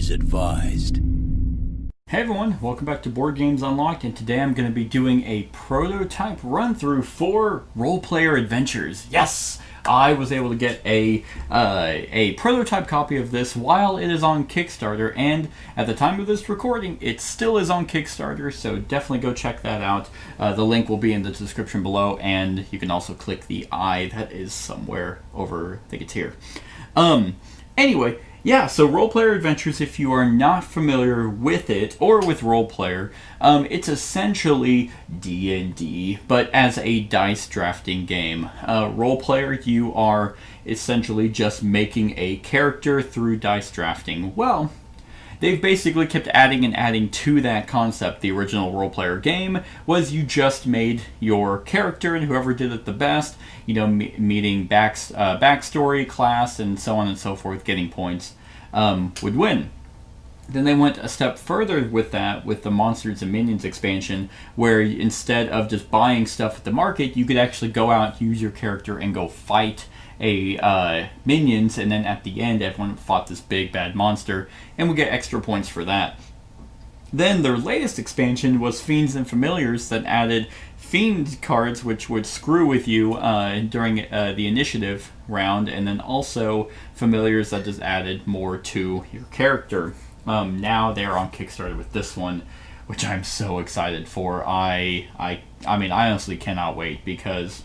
is advised. Hey everyone, welcome back to Board Games Unlocked, and today I'm going to be doing a prototype run-through for Roleplayer Adventures. Yes! I was able to get a prototype copy of this while it is on Kickstarter, and at the time of this recording, it still is on Kickstarter, so definitely go check that out. The link will be in the description below, and you can also click the I that is somewhere over, I think it's here. Anyway, yeah, so Roleplayer Adventures, if you are not familiar with it, or with Roleplayer, it's essentially D&D, but as a dice drafting game. Roleplayer, you are essentially just making a character through dice drafting. Well, they've basically kept adding and adding to that concept. The original Roleplayer game was you just made your character, and whoever did it the best, you know, meeting backstory, class, and so on and so forth, getting points, would win. Then they went a step further with that, with the Monsters and Minions expansion, where instead of just buying stuff at the market, you could actually go out, use your character, and go fight minions, and then at the end, everyone fought this big bad monster, and would get extra points for that. Then their latest expansion was Fiends and Familiars that added Fiend cards, which would screw with you during the initiative round, and then also Familiars that just added more to your character. Now they're on Kickstarter with this one, which I'm so excited for. I mean, I honestly cannot wait, because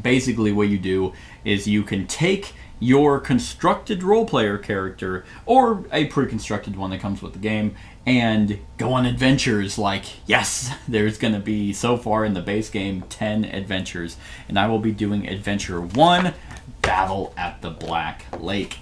basically what you do is you can take your constructed roleplayer character, or a pre-constructed one that comes with the game, and go on adventures. Like, yes, there's going to be, so far in the base game, 10 adventures, and I will be doing Adventure 1, Battle at the Blacklake.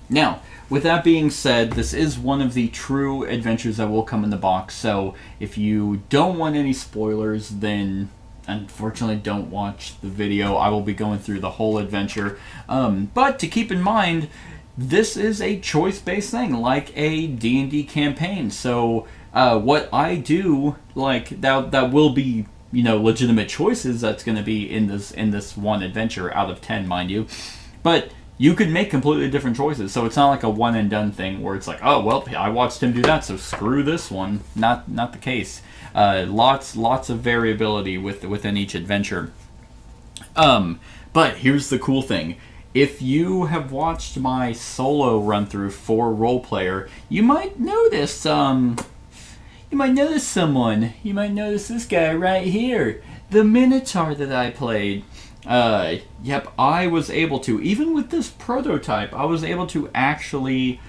Now, with that being said, this is one of the true adventures that will come in the box, so if you don't want any spoilers, then unfortunately don't watch the video. I will be going through the whole adventure, but to keep in mind, this is a choice-based thing, like a D&D campaign. So what I do, like, that will be, you know, legitimate choices that's going to be in this one adventure out of 10, mind you. But you could make completely different choices, so it's not like a one and done thing where it's like, oh well, I watched him do that, so screw this one. Not the case. Lots of variability within each adventure. But here's the cool thing. If you have watched my solo run-through for Roleplayer, you might notice, someone. You might notice this guy right here. The Minotaur that I played. Yep, I was able to, even with this prototype, I was able to actually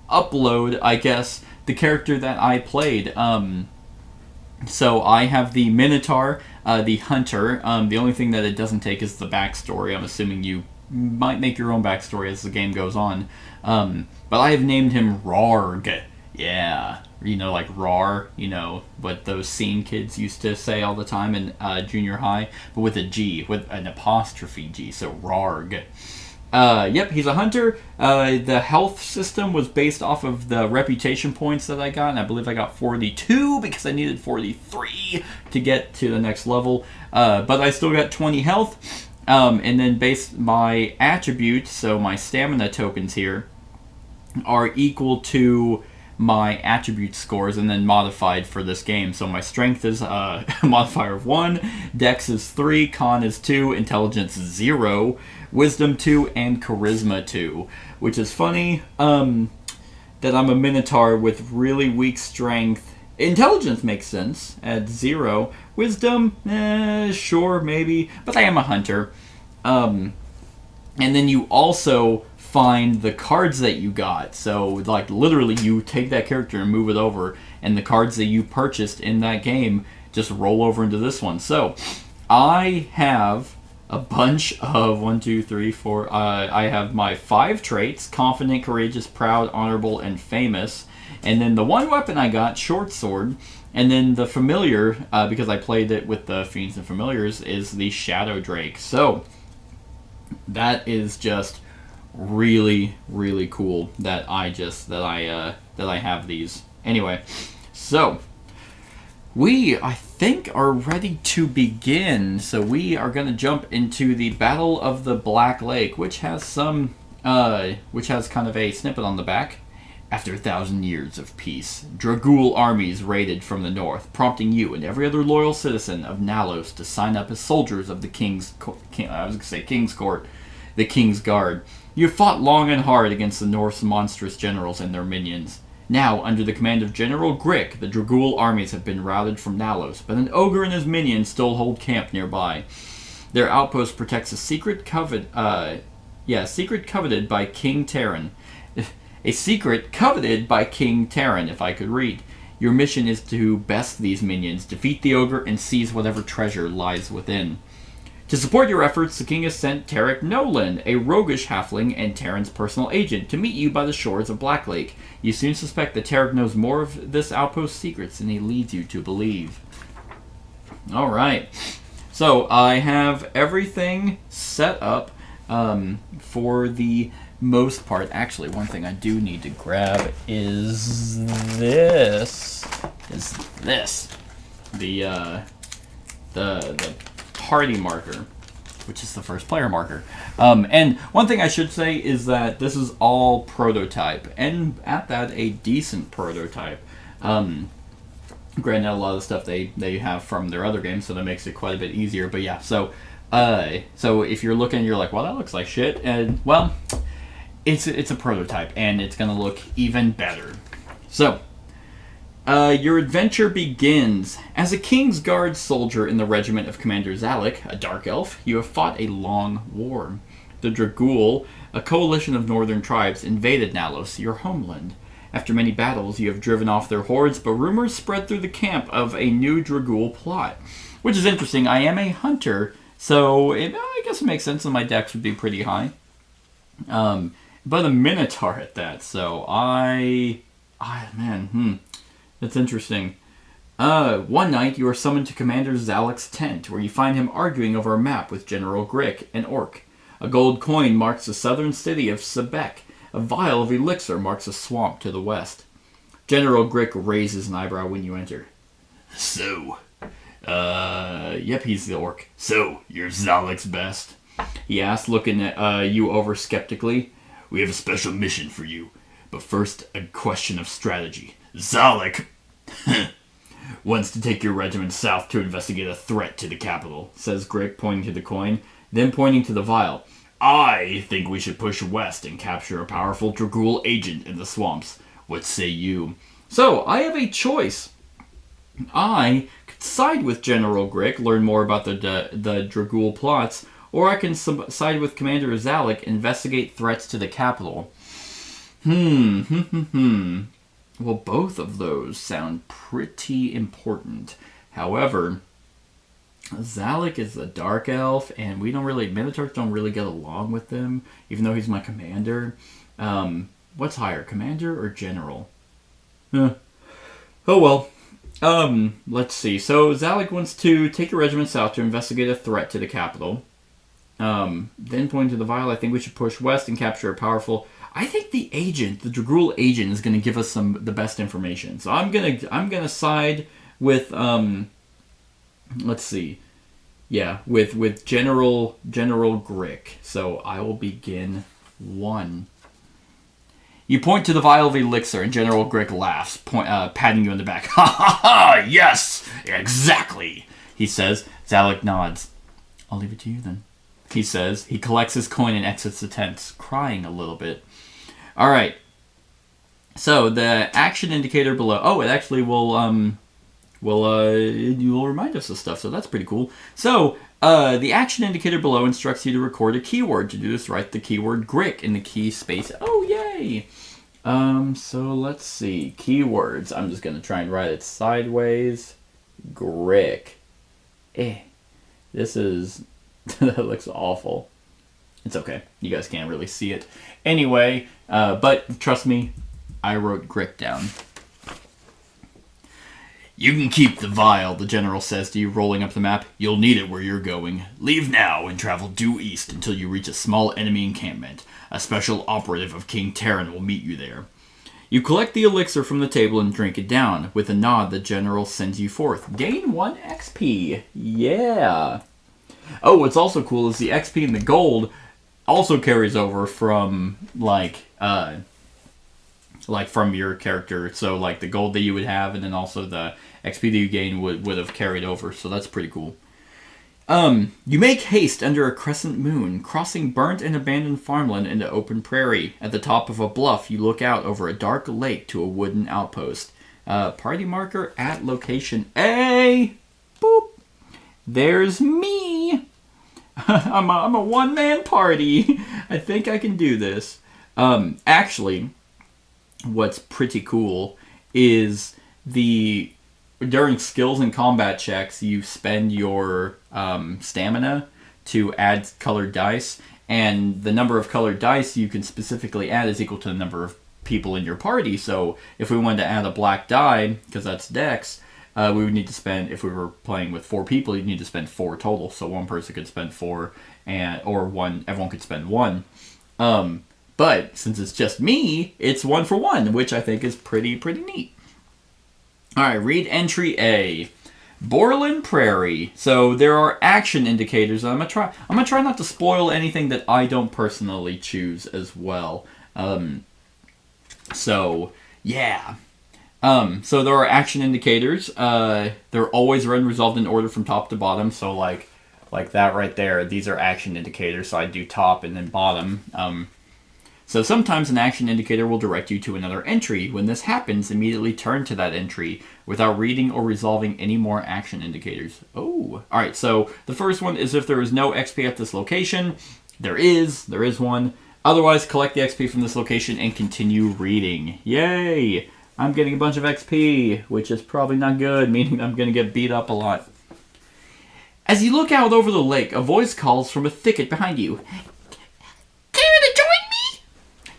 upload, I guess, the character that I played. So I have the Minotaur, the Hunter. The only thing that it doesn't take is the backstory. I'm assuming you might make your own backstory as the game goes on. But I have named him Rarg. Yeah, you know, like Rar, you know, what those scene kids used to say all the time in junior high, but with a G, with an apostrophe G, so Rarg. Yep, he's a hunter. The health system was based off of the reputation points that I got, and I believe I got 42 because I needed 43 to get to the next level. But I still got 20 health. And then based my attributes, so my stamina tokens here, are equal to my attribute scores and then modified for this game. So my strength is a modifier of 1, dex is 3, con is 2, intelligence is 0, wisdom 2, and charisma 2. Which is funny that I'm a Minotaur with really weak strength. Intelligence makes sense at 0. Wisdom, sure, maybe, but I am a hunter. And then you also find the cards that you got. So, like, literally, you take that character and move it over, and the cards that you purchased in that game just roll over into this one. So, I have a bunch of 1, 2, 3, 4. I have my 5 traits: confident, courageous, proud, honorable, and famous. And then the one weapon I got, short sword. And then the familiar, because I played it with the Fiends and Familiars, is the Shadow Drake. So that is just really, really cool that I have these. Anyway, so I think are ready to begin. So we are going to jump into the Battle of the Blacklake, which has kind of a snippet on the back. After 1,000 years of peace, Dragur armies raided from the north, prompting you and every other loyal citizen of Nalos to sign up as soldiers of the King's Court, the King's Guard. You fought long and hard against the North's monstrous generals and their minions. Now, under the command of General Grick, the Dragur armies have been routed from Nalos, but an ogre and his minions still hold camp nearby. Their outpost protects a secret coveted by King Terran. A secret coveted by King Terran, if I could read. Your mission is to best these minions, defeat the ogre, and seize whatever treasure lies within. To support your efforts, the king has sent Tarek Nolan, a roguish halfling and Terran's personal agent, to meet you by the shores of Blacklake. You soon suspect that Tarek knows more of this outpost's secrets than he leads you to believe. Alright. So, I have everything set up for the most part. Actually, one thing I do need to grab is this. The party marker, which is the first player marker. And one thing I should say is that this is all prototype, and at that, a decent prototype. Granted, a lot of the stuff they have from their other games, so that makes it quite a bit easier. But yeah, so if you're looking, you're like, well, that looks like shit, and well, it's a prototype, and it's gonna look even better. So, your adventure begins. As a King's Guard soldier in the regiment of Commander Zalek, a dark elf, you have fought a long war. The Dragur, a coalition of northern tribes, invaded Nalos, your homeland. After many battles, you have driven off their hordes, but rumors spread through the camp of a new Dragur plot. Which is interesting. I am a hunter, so I guess it makes sense that my dex would be pretty high. But a Minotaur at that, so that's interesting. One night, you are summoned to Commander Zalek's tent, where you find him arguing over a map with General Grick, an orc. A gold coin marks the southern city of Sebek. A vial of elixir marks a swamp to the west. General Grick raises an eyebrow when you enter. So, yep, he's the orc. So, you're Zalek's best? He asks, looking at you over skeptically. We have a special mission for you, but first, a question of strategy. Zalek wants to take your regiment south to investigate a threat to the capital, says Grick, pointing to the coin, then pointing to the vial. I think we should push west and capture a powerful Dragur agent in the swamps. What say you? So, I have a choice. I could side with General Grick, learn more about the Dragur plots, or I can side with Commander Zalek, investigate threats to the capital. Well, both of those sound pretty important. However, Zalek is a dark elf, and Minotaurs don't really get along with him, even though he's my commander. What's higher, commander or general? Oh well. Let's see. So, Zalek wants to take your regiment south to investigate a threat to the capital. Then pointing to the vial, I think we should push west and capture a powerful... I think the Dragur agent is going to give us the best information. So I'm gonna side with let's see, yeah, with General Grick. So I will begin 1. You point to the vial of elixir, and General Grick laughs, patting you on the back. Ha ha ha! Yes, exactly. He says. Zalek nods. I'll leave it to you then. He says. He collects his coin and exits the tent, crying a little bit. All right. So the action indicator below. Oh, it actually will remind us of stuff. So that's pretty cool. So the action indicator below instructs you to record a keyword. To do this, write the keyword Grick in the key space. Oh, yay! So let's see. Keywords. I'm just gonna try and write it sideways. Grick. This is. That looks awful. It's okay. You guys can't really see it. Anyway, but trust me, I wrote Grick down. You can keep the vial, the general says to you, rolling up the map. You'll need it where you're going. Leave now and travel due east until you reach a small enemy encampment. A special operative of King Terran will meet you there. You collect the elixir from the table and drink it down. With a nod, the general sends you forth. Gain 1 XP. Yeah. Oh, what's also cool is the XP and the gold also carries over from, like, like from your character. So like the gold that you would have, and then also the XP that you gain would have carried over. So that's pretty cool. You make haste under a crescent moon, crossing burnt and abandoned farmland into open prairie. At the top of a bluff, you look out over a dark lake to a wooden outpost. Party marker at location A. Boop. There's me. I'm a one-man party. I think I can do this. Actually, what's pretty cool is during skills and combat checks, you spend your stamina to add colored dice, and the number of colored dice you can specifically add is equal to the number of people in your party. So if we wanted to add a black die, because that's dex, we would need to spend, if we were playing with 4 people, you'd need to spend 4 total. So one person could spend 4, everyone could spend 1. But since it's just me, it's 1 for 1, which I think is pretty neat. Alright, read entry A. Borland Prairie. So there are action indicators. I'm gonna try not to spoil anything that I don't personally choose as well. So yeah. So there are action indicators. They're always resolved in order from top to bottom. So like that right there. These are action indicators. So I do top and then bottom. So sometimes an action indicator will direct you to another entry. When this happens, immediately turn to that entry without reading or resolving any more action indicators. Oh, all right. So the first one is if there is no XP at this location. There is one. Otherwise, collect the XP from this location and continue reading. Yay! I'm getting a bunch of XP, which is probably not good, meaning I'm going to get beat up a lot. As you look out over the lake, a voice calls from a thicket behind you.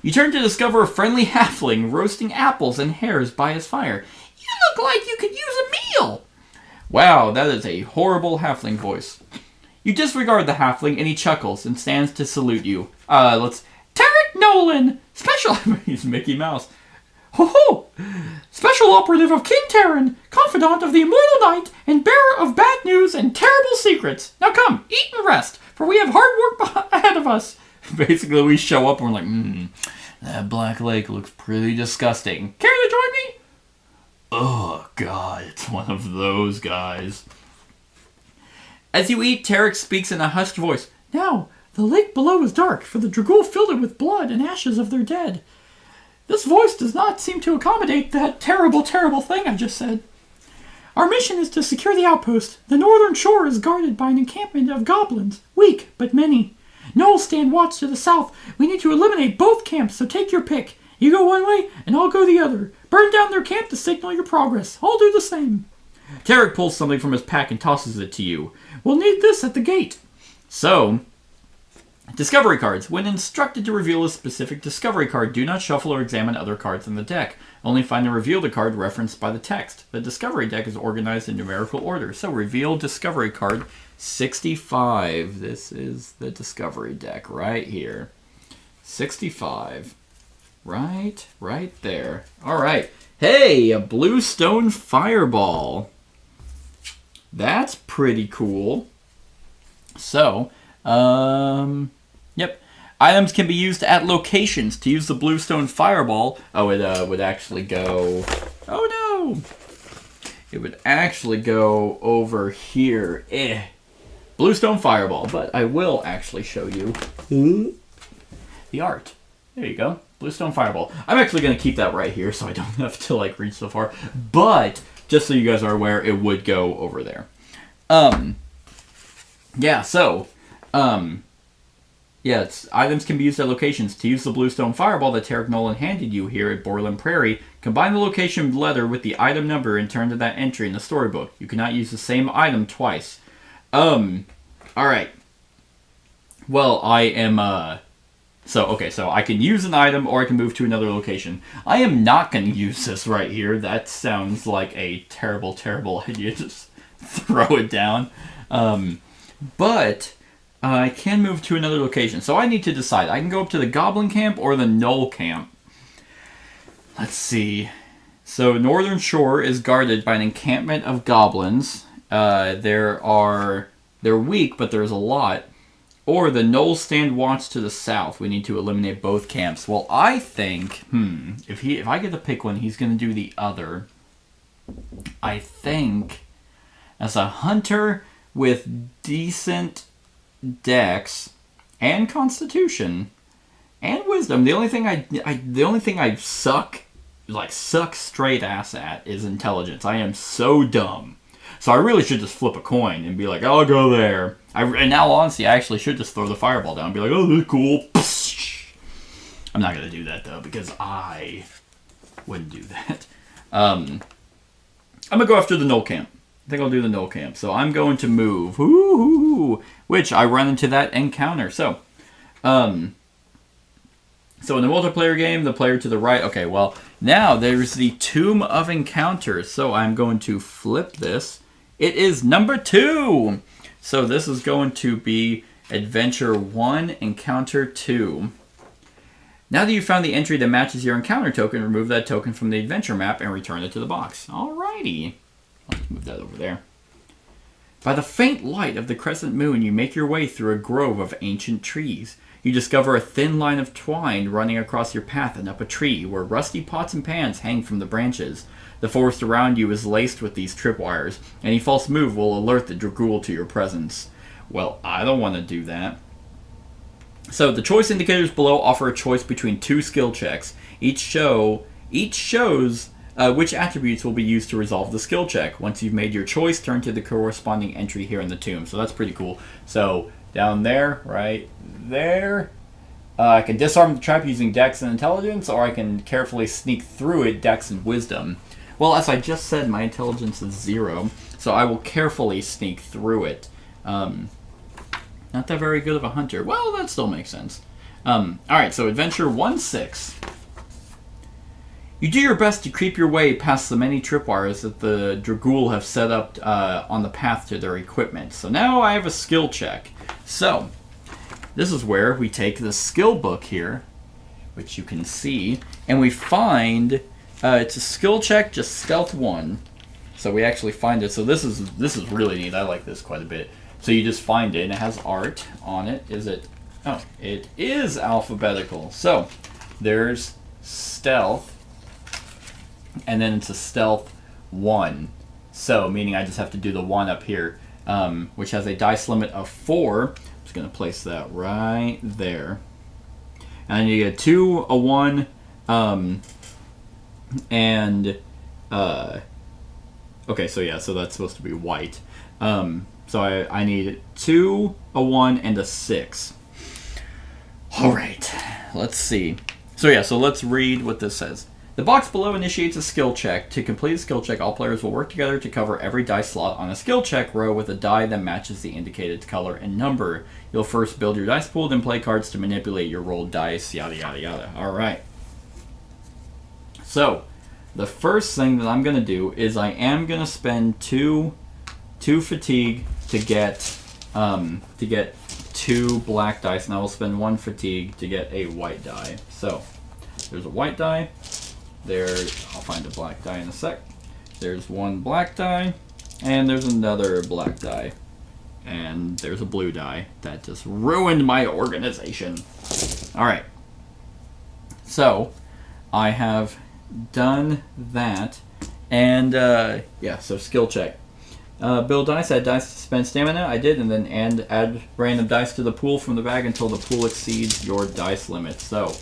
You turn to discover a friendly halfling roasting apples and hares by his fire. You look like you could use a meal! Wow, that is a horrible halfling voice. You disregard the halfling and he chuckles and stands to salute you. Tarek Nolan! He's Mickey Mouse. Ho ho! Special operative of King Terran, confidant of the immortal knight, and bearer of bad news and terrible secrets. Now come, eat and rest, for we have hard work ahead of us. Basically, we show up and we're like, that Blacklake looks pretty disgusting. Care to join me? Oh, God, it's one of those guys. As you eat, Tarek speaks in a hushed voice. Now, the lake below is dark, for the Dragur filled it with blood and ashes of their dead. This voice does not seem to accommodate that terrible, terrible thing I just said. Our mission is to secure the outpost. The northern shore is guarded by an encampment of goblins, weak but many. Gnolls stand watch to the south. We need to eliminate both camps, so take your pick. You go one way, and I'll go the other. Burn down their camp to signal your progress. I'll do the same. Tarek pulls something from his pack and tosses it to you. We'll need this at the gate. So, discovery cards. When instructed to reveal a specific discovery card, do not shuffle or examine other cards in the deck. Only find and reveal the card referenced by the text. The discovery deck is organized in numerical order. So, reveal discovery card 65. This is the discovery deck right here. 65. Right there. All right. Hey, a bluestone fireball. That's pretty cool. So, yep. Items can be used at locations. To use the bluestone fireball, it would actually go... Oh, no! It would actually go over here. Bluestone fireball. But I will actually show you the art. There you go. Bluestone fireball. I'm actually going to keep that right here so I don't have to like reach so far. But just so you guys are aware, it would go over there. Yeah, so items can be used at locations. To use the bluestone fireball that Tarek Nolan handed you here at Borland Prairie, combine the location letter with the item number and turn to that entry in the storybook. You cannot use the same item twice. Alright. Well, I am, So I can use an item or I can move to another location. I am not going to use this right here. That sounds like a terrible, terrible idea. Just throw it down. But I can move to another location. So I need to decide. I can go up to the Goblin Camp or the Gnoll Camp. Let's see. So Northern Shore is guarded by an encampment of goblins. They're weak, but there's a lot. or the Knoll stand watch to the south. We need to eliminate both camps. Well, I think, if I get to pick one, he's going to do the other. I think, as a hunter with decent dex and constitution and wisdom, the only thing I suck straight ass at is intelligence. I am so dumb. So I really should just flip a coin and be like, I'll go there. And now, honestly, I actually should just throw the fireball down and be like, oh, that's cool. I'm not going to do that, though, because I wouldn't do that. I'm going to go after the Knoll camp. I think I'll do the Knoll camp. So I'm going to move. Which I run into that encounter. So in the multiplayer game, the player to the right. Okay, well, now there's the Tomb of Encounters. So I'm going to flip this. It is number 2. So this is going to be Adventure 1, Encounter 2. Now that you've found the entry that matches your encounter token, remove that token from the adventure map and return it to the box. Alrighty. Let's move that over there. By the faint light of the crescent moon, you make your way through a grove of ancient trees. You discover a thin line of twine running across your path and up a tree, where rusty pots and pans hang from the branches. The forest around you is laced with these tripwires. Any false move will alert the Dragur to your presence. Well, I don't want to do that. So the choice indicators below offer a choice between 2 skill checks. Each shows which attributes will be used to resolve the skill check. Once you've made your choice, turn to the corresponding entry here in the tomb. So that's pretty cool. So down there, right there, I can disarm the trap using Dex and Intelligence, or I can carefully sneak through it, Dex and Wisdom. Well, as I just said, my Intelligence is 0, so I will carefully sneak through it. Not that very good of a hunter. Well, that still makes sense. Alright, so Adventure 1-6. You do your best to creep your way past the many tripwires that the Dragur have set up on the path to their equipment. So now I have a skill check. So, this is where we take the skill book here, which you can see, and we find it's a skill check, just stealth 1. So we actually find it. So this is really neat. I like this quite a bit. So you just find it, and it has art on it. Is it? Oh, it is alphabetical. So there's stealth, and then it's a stealth 1. So meaning I just have to do the 1 up here, which has a dice limit of 4. I'm just going to place that right there. And you get 2, a 1, and okay, so yeah, so that's supposed to be white. So I need 2, a 1, and a 6. Alright, let's see. So yeah, so let's read what this says. The box below initiates a skill check. To complete a skill check, all players will work together to cover every dice slot on a skill check row with a die that matches the indicated color and number. You'll first build your dice pool, then play cards to manipulate your rolled dice, yada yada yada. Alright. So, the first thing that I'm going to do is I am going to spend 2 fatigue to get 2 black dice, and I will spend 1 fatigue to get a white die. So, there's a white die. There, I'll find a black die in a sec. There's 1 black die, and there's another black die. And there's a blue die. That just ruined my organization. Alright. So, I have done that. And, yeah, so skill check. Build dice, add dice to spend stamina. I did, and then add random dice to the pool from the bag until the pool exceeds your dice limit. So,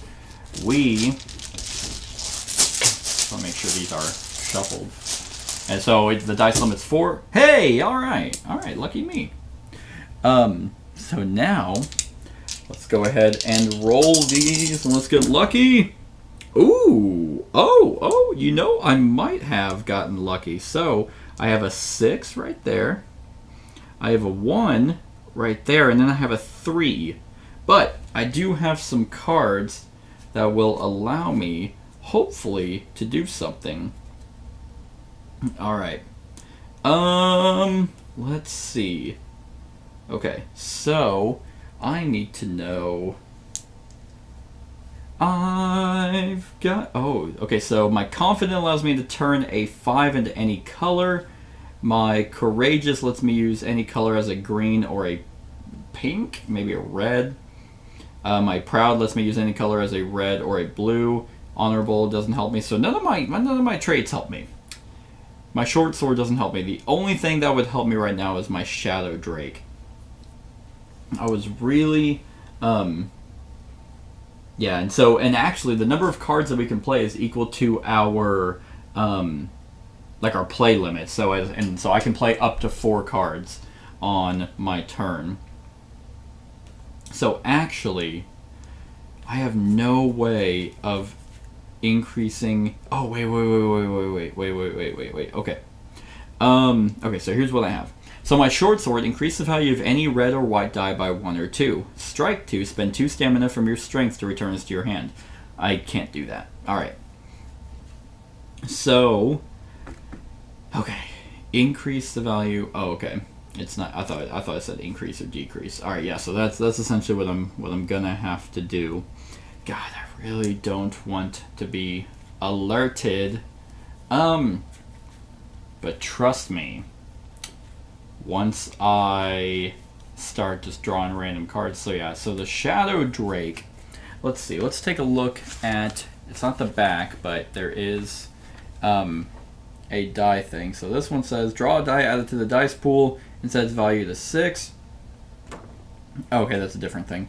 I'll make sure these are shuffled. And so the dice limit's 4. Hey, alright, lucky me. So now, let's go ahead and roll these, and let's get lucky. Ooh, oh, you know, I might have gotten lucky. So, I have a 6 right there. I have a 1 right there, and then I have a 3. But I do have some cards that will allow me, hopefully, to do something. Alright. Let's see. Okay, so I need to know. I've got... Oh, okay, so my Confident allows me to turn a 5 into any color. My Courageous lets me use any color as a green or a pink, maybe a red. My proud lets me use any color as a red or a blue. Honorable doesn't help me, so none of my traits help me. My short sword doesn't help me. The only thing that would help me right now is my Shadow Drake. I was really, yeah, and actually the number of cards that we can play is equal to our, like our play limit. So I can play up to 4 cards on my turn. So actually, I have no way of increasing. Oh wait. Okay. Okay. So here's what I have. So my short sword increases the value of any red or white die by 1 or 2. Strike 2. Spend 2 stamina from your strength to return this to your hand. I can't do that. All right. So, okay, increase the value. Oh, okay. It's not. I thought I said increase or decrease. All right. Yeah. So that's essentially what I'm gonna have to do. God, I really don't want to be alerted. But trust me, once I start just drawing random cards. So yeah, so the Shadow Drake. Let's see. Let's take a look at. It's not the back, but there is a die thing. So this one says draw a die added to the dice pool and sets value to 6. Okay, that's a different thing.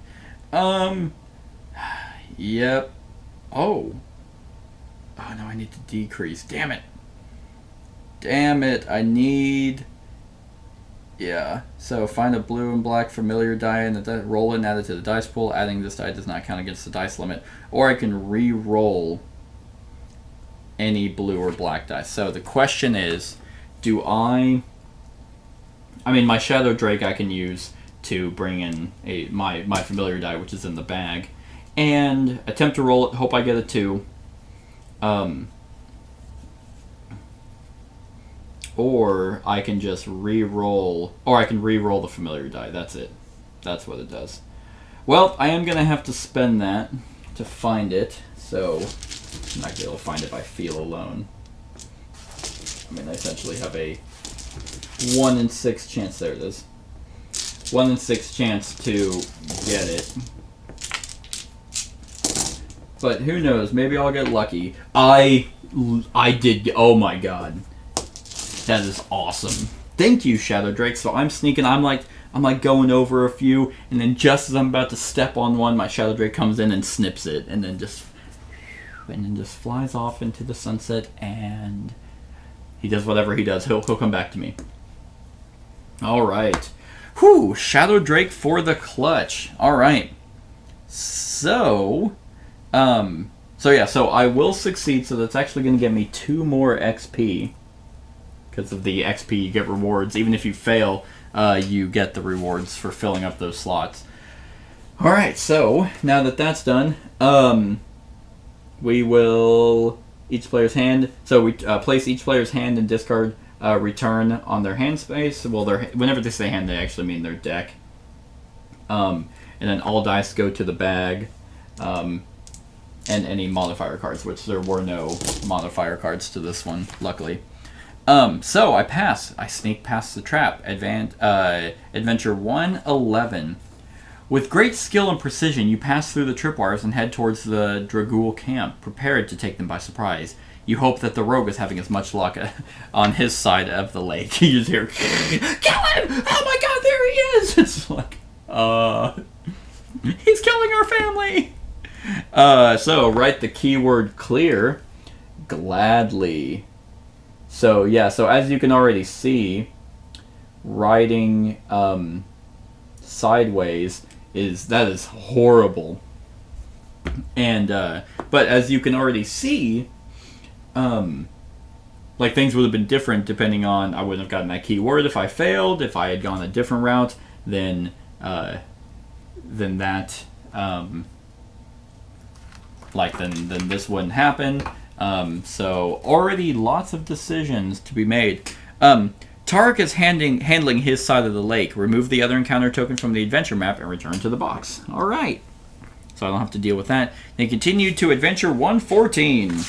Yep. Oh, no, I need to decrease. Damn it. I need. Yeah. So find a blue and black familiar die and roll it and add it to the dice pool. Adding this die does not count against the dice limit. Or I can re-roll any blue or black dice. So the question is, do I mean, my Shadow Drake I can use to bring in my familiar die, which is in the bag, and attempt to roll it, hope I get a 2. Or I can just re-roll, or I can re-roll the familiar die. That's it. That's what it does. Well, I am going to have to spend that to find it, so I'm not going to be able to find it by feel alone. I mean, I essentially have a 1 in 6 chance. There it is. 1 in 6 chance to get it. But who knows? Maybe I'll get lucky. I did. Oh my god, that is awesome! Thank you, Shadow Drake. So I'm sneaking. I'm like going over a few, and then just as I'm about to step on one, my Shadow Drake comes in and snips it, and then just flies off into the sunset, and he does whatever he does. He'll come back to me. All right. Whew, Shadow Drake for the clutch. All right. So I will succeed. So that's actually going to get me 2 more XP. Because of the XP, you get rewards. Even if you fail, you get the rewards for filling up those slots. All right. So now that that's done, we will each player's hand. So we place each player's hand and discard return on their hand space. Well, whenever they say hand, they actually mean their deck. And then all dice go to the bag, and any modifier cards, which there were no modifier cards to this one, luckily. So I pass. I sneak past the trap. Adventure 111. With great skill and precision, you pass through the tripwires and head towards the Dragur camp, prepared to take them by surprise. You hope that the rogue is having as much luck on his side of the lake. You just hear, kill him! Oh my god, there he is! It's like, he's killing our family! So write the keyword clear. Gladly. So yeah, so as you can already see, writing sideways is horrible. And but as you can already see, like things would have been different depending on, I wouldn't have gotten that keyword if I failed. If I had gone a different route, then that then this wouldn't happen. So already lots of decisions to be made. Tarek is handling his side of the lake. Remove the other encounter token from the adventure map and return to the box. All right. So I don't have to deal with that. Then continue to adventure 114.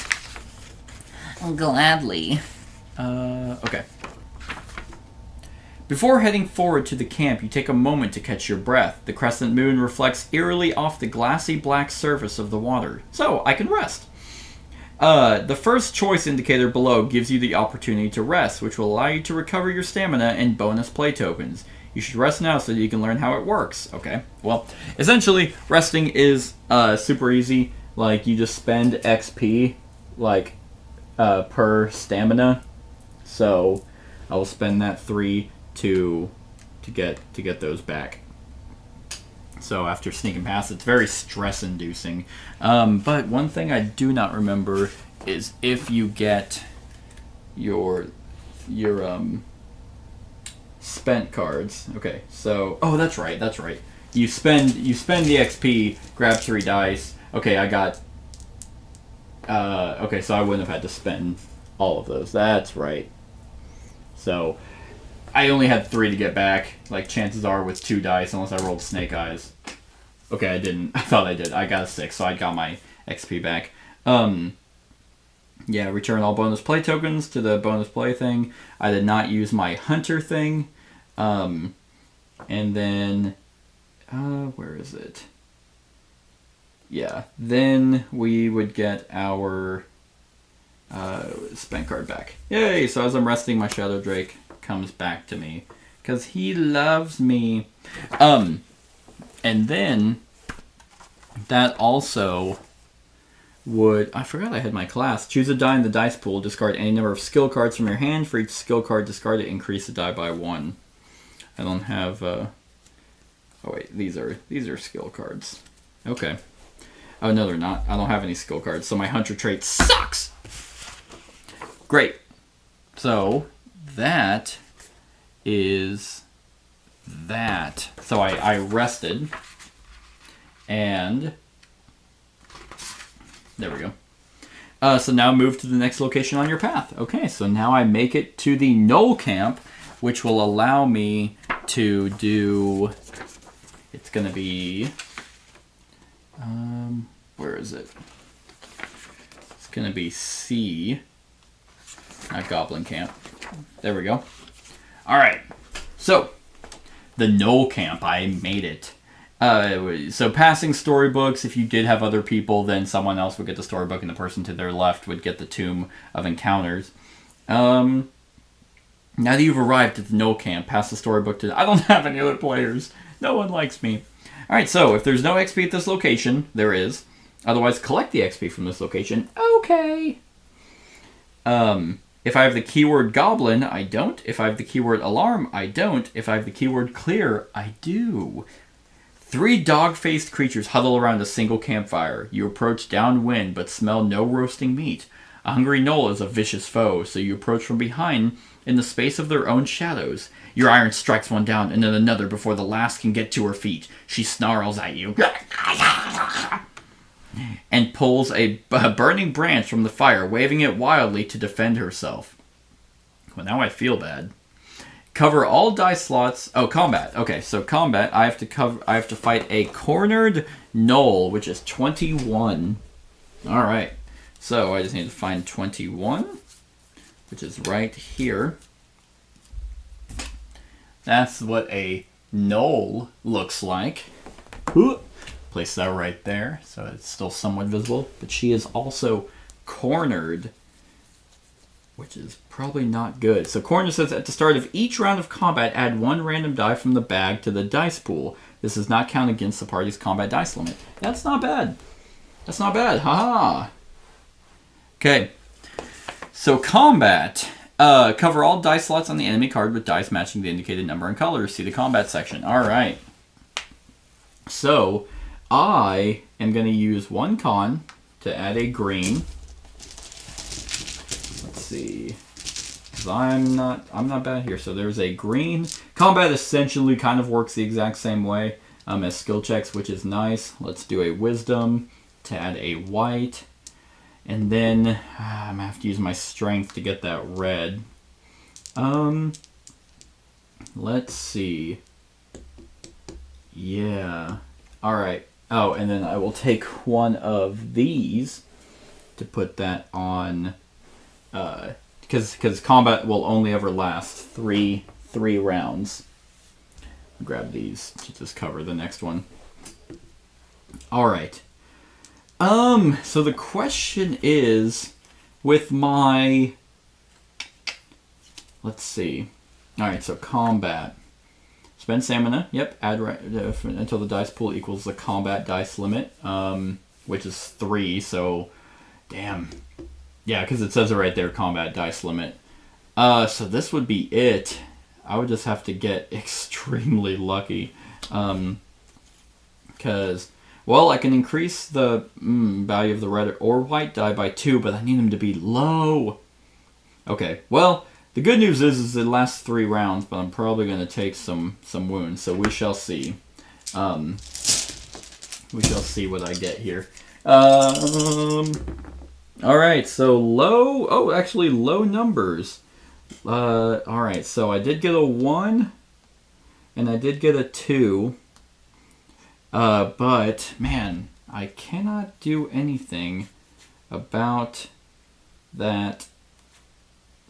Gladly. Okay. Before heading forward to the camp, you take a moment to catch your breath. The crescent moon reflects eerily off the glassy black surface of the water, so I can rest. The first choice indicator below gives you the opportunity to rest, which will allow you to recover your stamina and bonus play tokens. You should rest now so that you can learn how it works. Okay, well, essentially, resting is super easy. Like, you just spend XP, like, per stamina. So, I will spend that 3 to get those back. So after sneaking past, it's very stress-inducing. But one thing I do not remember is if you get your spent cards. Okay, so that's right. You spend the XP, grab 3 dice. Okay, I got. Okay, so I wouldn't have had to spend all of those. That's right. So I only had 3 to get back. Like, chances are with 2 dice, unless I rolled snake eyes. Okay, I didn't. I thought I did. I got a 6, so I got my XP back. Yeah, return all bonus play tokens to the bonus play thing. I did not use my hunter thing. And then, where is it? Yeah, then we would get our spent card back. Yay! So as I'm resting, my Shadow Drake comes back to me because he loves me. And then that also would, I forgot I had my class. Choose a die in the dice pool. Discard any number of skill cards from your hand. For each skill card discarded, increase the die by 1. I don't have. Oh wait, these are skill cards. Okay. Oh no, they're not. I don't have any skill cards, so my hunter trait sucks. Great. So that is that. So I rested, and there we go. So now move to the next location on your path. Okay, so now I make it to the Knoll Camp, which will allow me to do. It's gonna be. Where is it? It's gonna be C. Not Goblin Camp. There we go. Alright. So, the Knoll Camp. I made it. So passing storybooks, if you did have other people, then someone else would get the storybook and the person to their left would get the Tomb of Encounters. Now that you've arrived at the Knoll Camp, pass the storybook to... I don't have any other players. No one likes me. Alright, so if there's no XP at this location, there is. Otherwise, collect the XP from this location. Okay. If I have the keyword Goblin, I don't. If I have the keyword Alarm, I don't. If I have the keyword Clear, I do. 3 dog-faced creatures huddle around a single campfire. You approach downwind, but smell no roasting meat. A hungry gnoll is a vicious foe, so you approach from behind in the space of their own shadows. Your iron strikes one down, and then another before the last can get to her feet. She snarls at you and pulls a burning branch from the fire, waving it wildly to defend herself. Well, now I feel bad. Cover all dice slots. Oh, combat. Okay, so combat. I have to fight a cornered gnoll, which is 21. All right. So I just need to find 21, which is right here. That's what a gnoll looks like. Ooh. Place that right there, so it's still somewhat visible. But she is also cornered, which is probably not good. So corner says, at the start of each round of combat, add 1 random die from the bag to the dice pool. This does not count against the party's combat dice limit. That's not bad. That's not bad. Haha. Okay. So combat. Cover all dice slots on the enemy card with dice matching the indicated number and color. See the combat section. All right. So I am going to use 1 con to add a green. Let's see. I'm not bad here. So there's a green. Combat essentially kind of works the exact same way as skill checks, which is nice. Let's do a wisdom to add a white. And then I'm going to have to use my strength to get that red. Let's see. Yeah. All right. Oh, and then I will take one of these to put that on, because combat will only ever last 3 3 rounds. Grab these to just cover the next one. All right. So the question is, with my, let's see. All right, so combat. Spend stamina. Yep. Add until the dice pool equals the combat dice limit, which is 3. So, damn. Yeah, because it says it right there, combat dice limit. So this would be it. I would just have to get extremely lucky. Because, well, I can increase the value of the red or white die by 2, but I need them to be low. Okay, well, the good news is it lasts 3 rounds, but I'm probably going to take some wounds, so we shall see. We shall see what I get here. Alright, so low numbers. Alright, so I did get a 1, and I did get a 2. But, man, I cannot do anything about that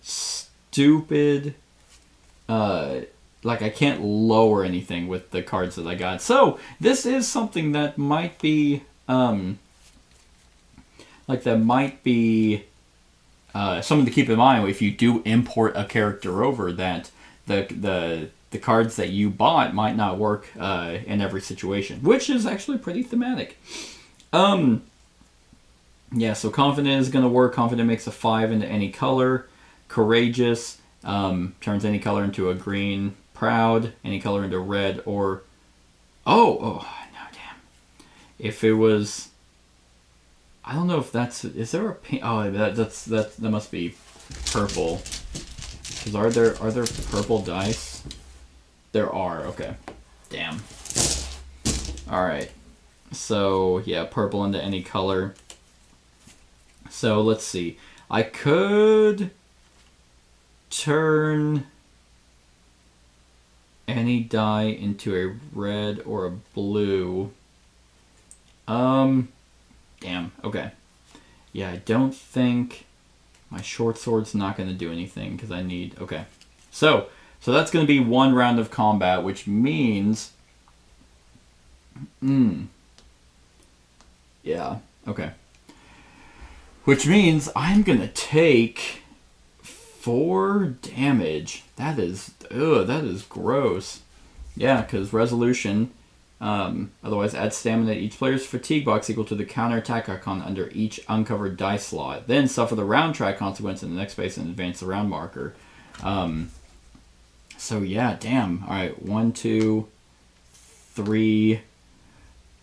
stupid, like I can't lower anything with the cards that I got. So, this is something that might be, something to keep in mind if you do import a character over, that the cards that you bought might not work in every situation, which is actually pretty thematic. Yeah, so confident is going to work. Confident makes a 5 into any color. Courageous turns any color into a green. Proud, any color into red or... Oh, no, damn. If it was... I don't know if that's... Is there a pink... Oh, that must be purple. Because are there purple dice? There are, okay. Damn. Alright. So, yeah, purple into any color. So, let's see. I could turn any die into a red or a blue. Damn, okay. Yeah, I don't think my short sword's not going to do anything because I need... Okay. So that's going to be 1 round of combat, which means... Yeah, okay. Which means I'm going to take 4 damage. That is gross. Yeah, because resolution... otherwise, add stamina to each player's fatigue box equal to the counterattack icon under each uncovered dice slot. Then suffer the round track consequence in the next phase and advance the round marker. So yeah, damn. Alright, 1, 2, 3.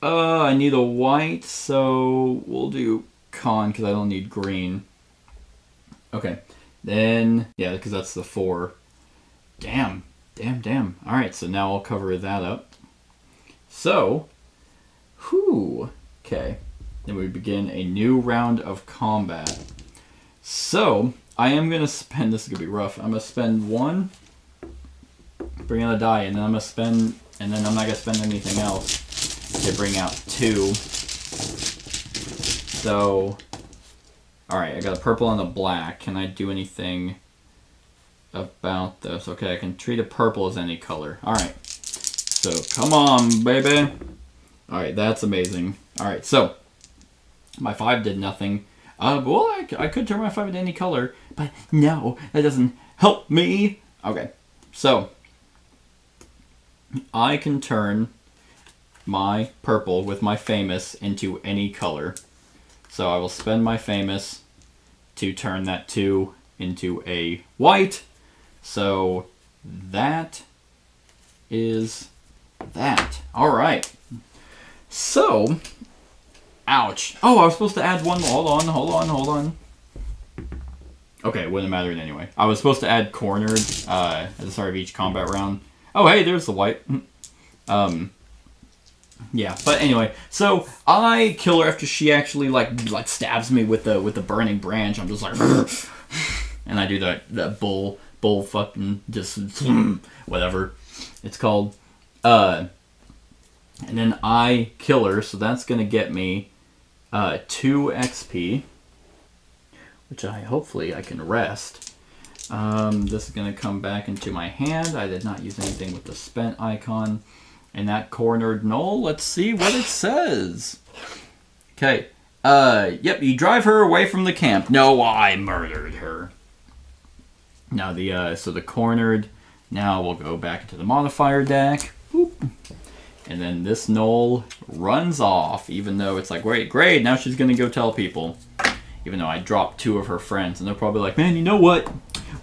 I need a white, so we'll do con because I don't need green. Okay. Then, yeah, because that's the 4. Damn. Alright, so now I'll cover that up. So, okay. Then we begin a new round of combat. So, I am going to spend, this is going to be rough, I'm going to spend 1, bring out a die, and then I'm going to spend, and then I'm not going to spend anything else to bring out 2. So, alright, I got a purple and a black. Can I do anything about this? Okay, I can treat a purple as any color. Alright. So, come on, baby. Alright, that's amazing. Alright, so, my 5 did nothing. Well, I could turn my 5 into any color, but no, that doesn't help me. Okay, so, I can turn my purple with my famous into any color. So, I will spend my famous to turn that 2 into a white. So, that is... that. Alright. So, ouch. Oh, I was supposed to add 1. Hold on. Okay, it wouldn't have mattered anyway. I was supposed to add cornered at the start of each combat round. Oh, hey, there's the white. Yeah, but anyway, so I kill her after she actually like stabs me with the burning branch. I'm just like, and I do that bull fucking just whatever it's called. And then I kill her, so that's gonna get me 2 XP, which hopefully I can rest. This is going to come back into my hand. I did not use anything with the spent icon. And that cornered knoll, let's see what it says. Okay. Yep, you drive her away from the camp. No, I murdered her. Now so the cornered, now we'll go back into the modifier deck. Boop. And then this knoll runs off, even though it's like, great, now she's gonna go tell people. Even though I dropped 2 of her friends, and they're probably like, man, you know what?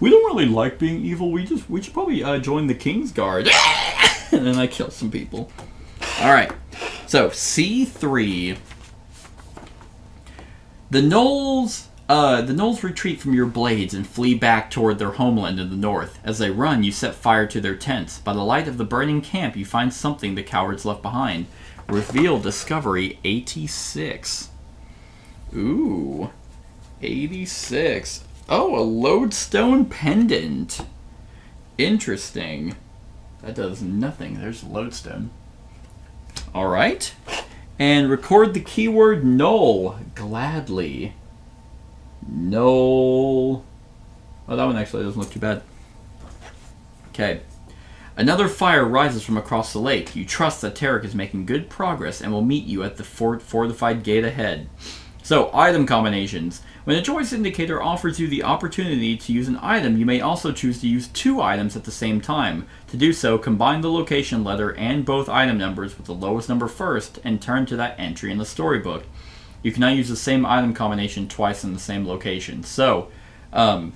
We don't really like being evil. We should probably join the King's Guard. And then I kill some people. All right. So C3. The gnolls retreat from your blades and flee back toward their homeland in the north. As they run, you set fire to their tents. By the light of the burning camp, you find something the cowards left behind. Reveal discovery 86. Ooh. 86. Oh, a Lodestone Pendant. Interesting. That does nothing. There's Lodestone. Alright. And record the keyword null. Gladly. Null. Oh, that one actually doesn't look too bad. Okay. Another fire rises from across the lake. You trust that Tarek is making good progress and will meet you at the fortified gate ahead. So, item combinations. When a choice indicator offers you the opportunity to use an item, you may also choose to use 2 items at the same time. To do so, combine the location letter and both item numbers with the lowest number first and turn to that entry in the storybook. You cannot use the same item combination twice in the same location. So I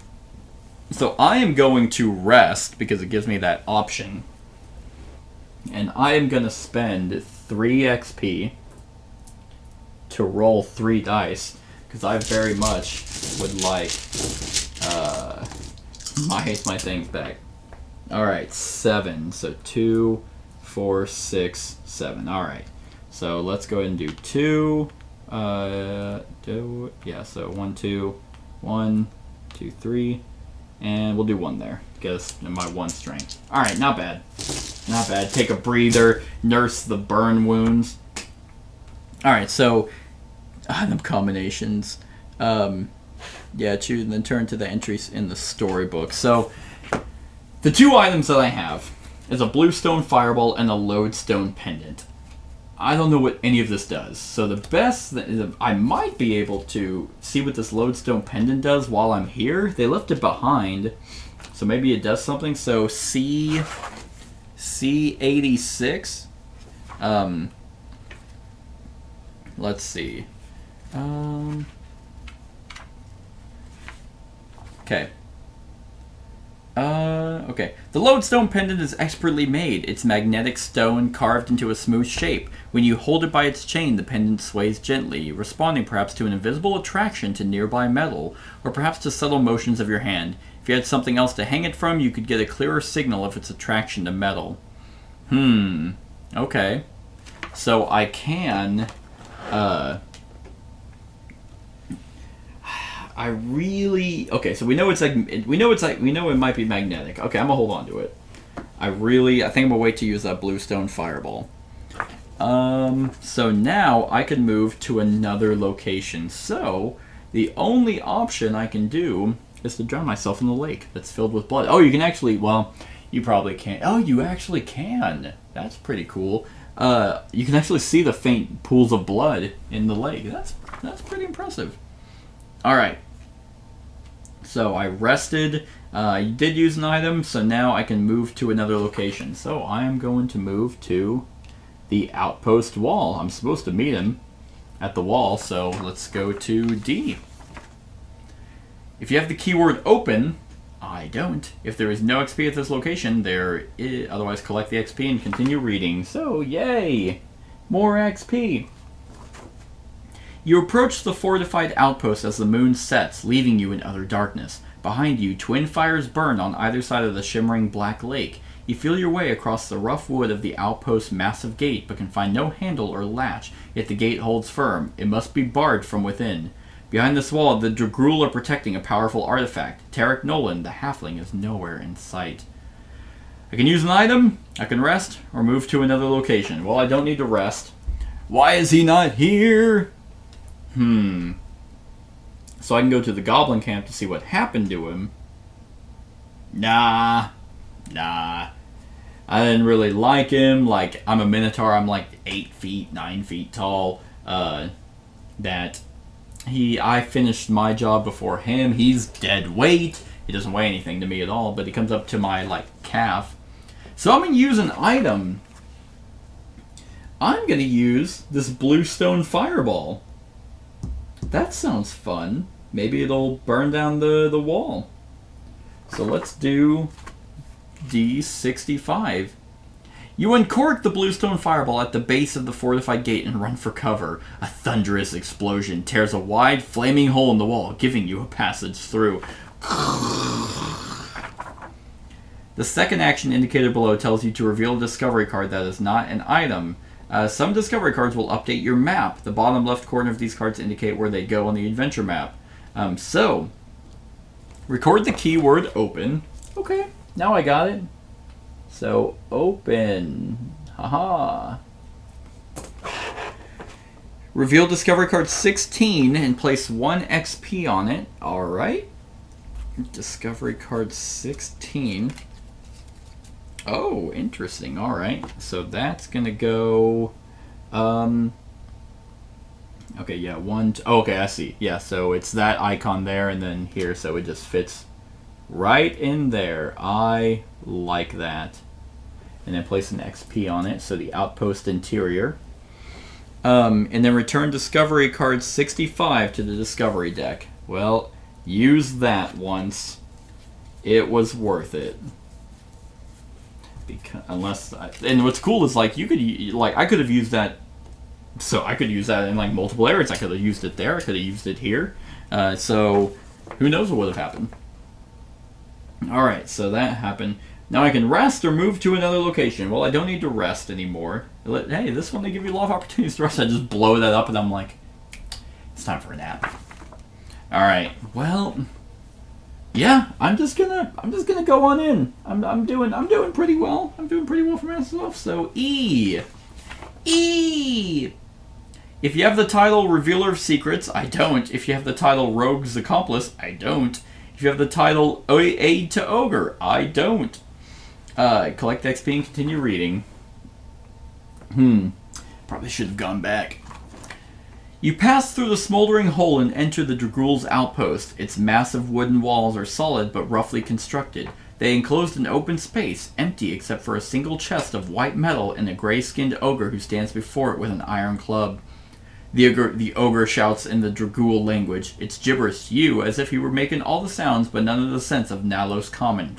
am going to rest because it gives me that option. And I am going to spend 3 XP to roll 3 dice. Because I very much would like my things back. Alright, 7. So 2, 4, 6, 7. Alright. So let's go ahead and do 2. So 1, 2, 1, 2, 3. And we'll do 1 there. Guess my 1 strength. Alright, not bad. Not bad. Take a breather, nurse the burn wounds. Alright, so item combinations. Choose and then turn to the entries in the storybook. So the 2 items that I have is a Bluestone Fireball and a Lodestone Pendant. I don't know what any of this does. So the best that I might be able to see what this Lodestone Pendant does while I'm here. They left it behind, so maybe it does something. So C86. Let's see. Okay. Okay. The Lodestone Pendant is expertly made. It's magnetic stone carved into a smooth shape. When you hold it by its chain, the pendant sways gently, responding perhaps to an invisible attraction to nearby metal, or perhaps to subtle motions of your hand. If you had something else to hang it from, you could get a clearer signal of its attraction to metal. Okay. So I can, okay, so we know it might be magnetic. Okay, I'm gonna hold on to it. I think I'm gonna wait to use that Bluestone Fireball. So now I can move to another location. So the only option I can do is to drown myself in the lake that's filled with blood. Oh, you can actually, well, you probably can't. Oh, you actually can. That's pretty cool. You can actually see the faint pools of blood in the lake. That's pretty impressive. All right. So I rested. I did use an item, so now I can move to another location. So I am going to move to the outpost wall. I'm supposed to meet him at the wall, so let's go to D. If you have the keyword open, I don't. If there is no XP at this location, there is. Otherwise, collect the XP and continue reading. So, yay! More XP! You approach the fortified outpost as the moon sets, leaving you in utter darkness. Behind you, twin fires burn on either side of the shimmering black lake. You feel your way across the rough wood of the outpost's massive gate, but can find no handle or latch, yet the gate holds firm. It must be barred from within. Behind this wall, the Dragur are protecting a powerful artifact. Tarek Nolan, the halfling, is nowhere in sight. I can use an item, I can rest, or move to another location. Well, I don't need to rest. Why is he not here? So I can go to the goblin camp to see what happened to him. Nah. I didn't really like him. Like, I'm a Minotaur. I'm like 8 feet, 9 feet tall. I finished my job before him. He's dead weight. He doesn't weigh anything to me at all, but he comes up to my, like, calf. So I'm going to use an item. I'm going to use this bluestone fireball. That sounds fun. Maybe it'll burn down the wall. So let's do D65. You uncork the bluestone fireball at the base of the fortified gate and run for cover. A thunderous explosion tears a wide, flaming hole in the wall, giving you a passage through. The second action indicated below tells you to reveal a discovery card that is not an item. Some discovery cards will update your map. The bottom left corner of these cards indicate where they go on the adventure map. So, record the keyword open. Okay, now I got it. So, open. Haha. Reveal discovery card 16 and place 1 XP on it. Alright. Discovery card 16. Oh, interesting. Alright. So that's going to go... okay, yeah. Okay, I see. Yeah, so it's that icon there and then here, so it just fits right in there. I like that. And then place an XP on it, so the outpost interior. And then return discovery card 65 to the discovery deck. Well, use that once. It was worth it. And what's cool is, like, you could, like, I could have used that. So I could use that in, like, multiple areas. I could have used it there. I could have used it here. So who knows what would have happened. Alright, so that happened. Now I can rest or move to another location. Well, I don't need to rest anymore. Hey, this one they give you a lot of opportunities to rest. I just blow that up and I'm like, it's time for a nap. Alright, well, yeah, I'm just gonna go on in. I'm doing pretty well. I'm doing pretty well for myself. So E. If you have the title Revealer of Secrets, I don't. If you have the title Rogue's Accomplice, I don't. If you have the title Aid to Ogre, I don't. Collect XP and continue reading. Probably should have gone back. You pass through the smoldering hole and enter the Dragur's outpost. Its massive wooden walls are solid but roughly constructed. They enclosed an open space, empty except for a single chest of white metal and a gray-skinned ogre who stands before it with an iron club. The ogre shouts in the Dragur language. It's gibberish to you, as if he were making all the sounds but none of the sense of Nalos common.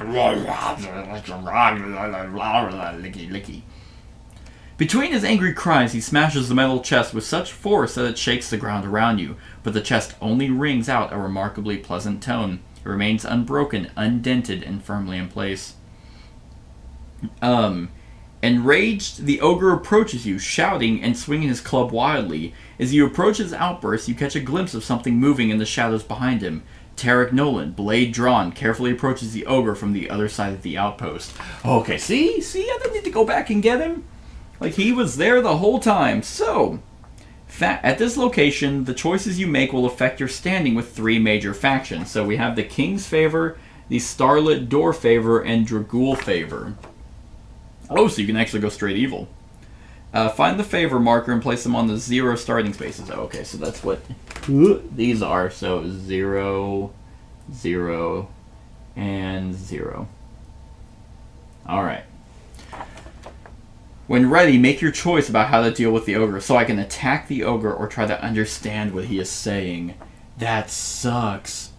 Between his angry cries, he smashes the metal chest with such force that it shakes the ground around you, but the chest only rings out a remarkably pleasant tone. It remains unbroken, undented, and firmly in place. Enraged, the ogre approaches you, shouting and swinging his club wildly. As you approach his outburst, you catch a glimpse of something moving in the shadows behind him. Tarek Nolan, blade drawn, carefully approaches the ogre from the other side of the outpost. Okay, see? I don't need to go back and get him. Like, he was there the whole time. So, at this location, the choices you make will affect your standing with 3 major factions. So we have the King's Favor, the Starlit Door Favor, and Dragur Favor. Oh, so you can actually go straight evil. Find the favor marker and place them on the 0 starting spaces. Oh, okay, so that's what these are. So 0, 0, and 0. Alright. When ready, make your choice about how to deal with the ogre, so I can attack the ogre or try to understand what he is saying. That sucks.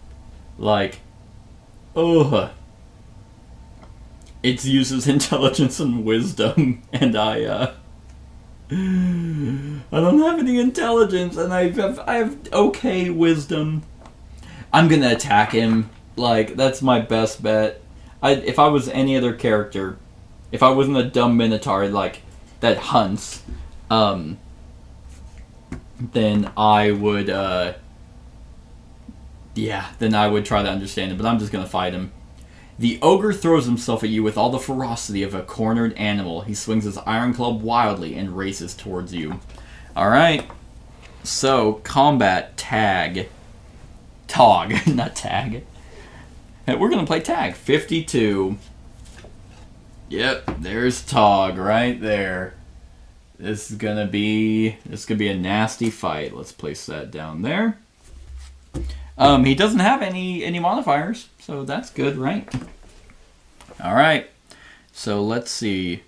Like, ugh. It uses intelligence and wisdom, and I don't have any intelligence, and I have okay wisdom. I'm gonna attack him. Like, that's my best bet. If I was any other character, if I wasn't a dumb Minotaur, like, that hunts, then I would, then I would try to understand him, but I'm just gonna fight him. The ogre throws himself at you with all the ferocity of a cornered animal. He swings his iron club wildly and races towards you. Alright. So, combat, tag. Tog, not tag. We're going to play tag. 52. Yep, there's Tog right there. This is gonna be a nasty fight. Let's place that down there. He doesn't have any modifiers, so that's good, right? All right. So let's see.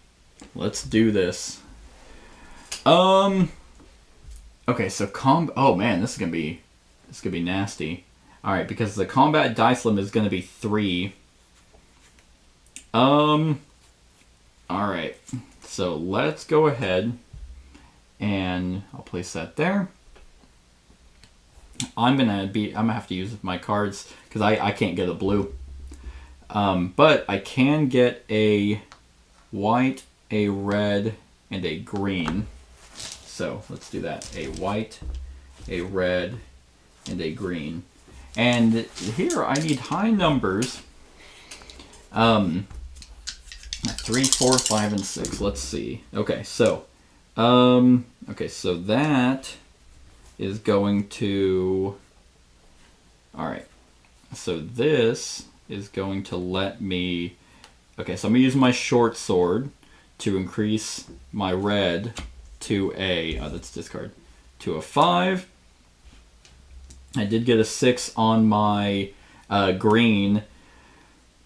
Let's do this. Okay, so oh man, this is gonna be nasty. All right, because the combat dice limit is gonna be 3. All right. So let's go ahead and I'll place that there. I'm gonna have to use my cards because I can't get a blue. But I can get a white, a red, and a green. So let's do that. A white, a red, and a green. And here I need high numbers. 3, 4, 5, and 6. Let's see. Okay, so so that is going to. All right. So this is going to let me. Okay, so I'm gonna use my short sword to increase my red to a. Oh, that's discard. To a 5. I did get a 6 on my green,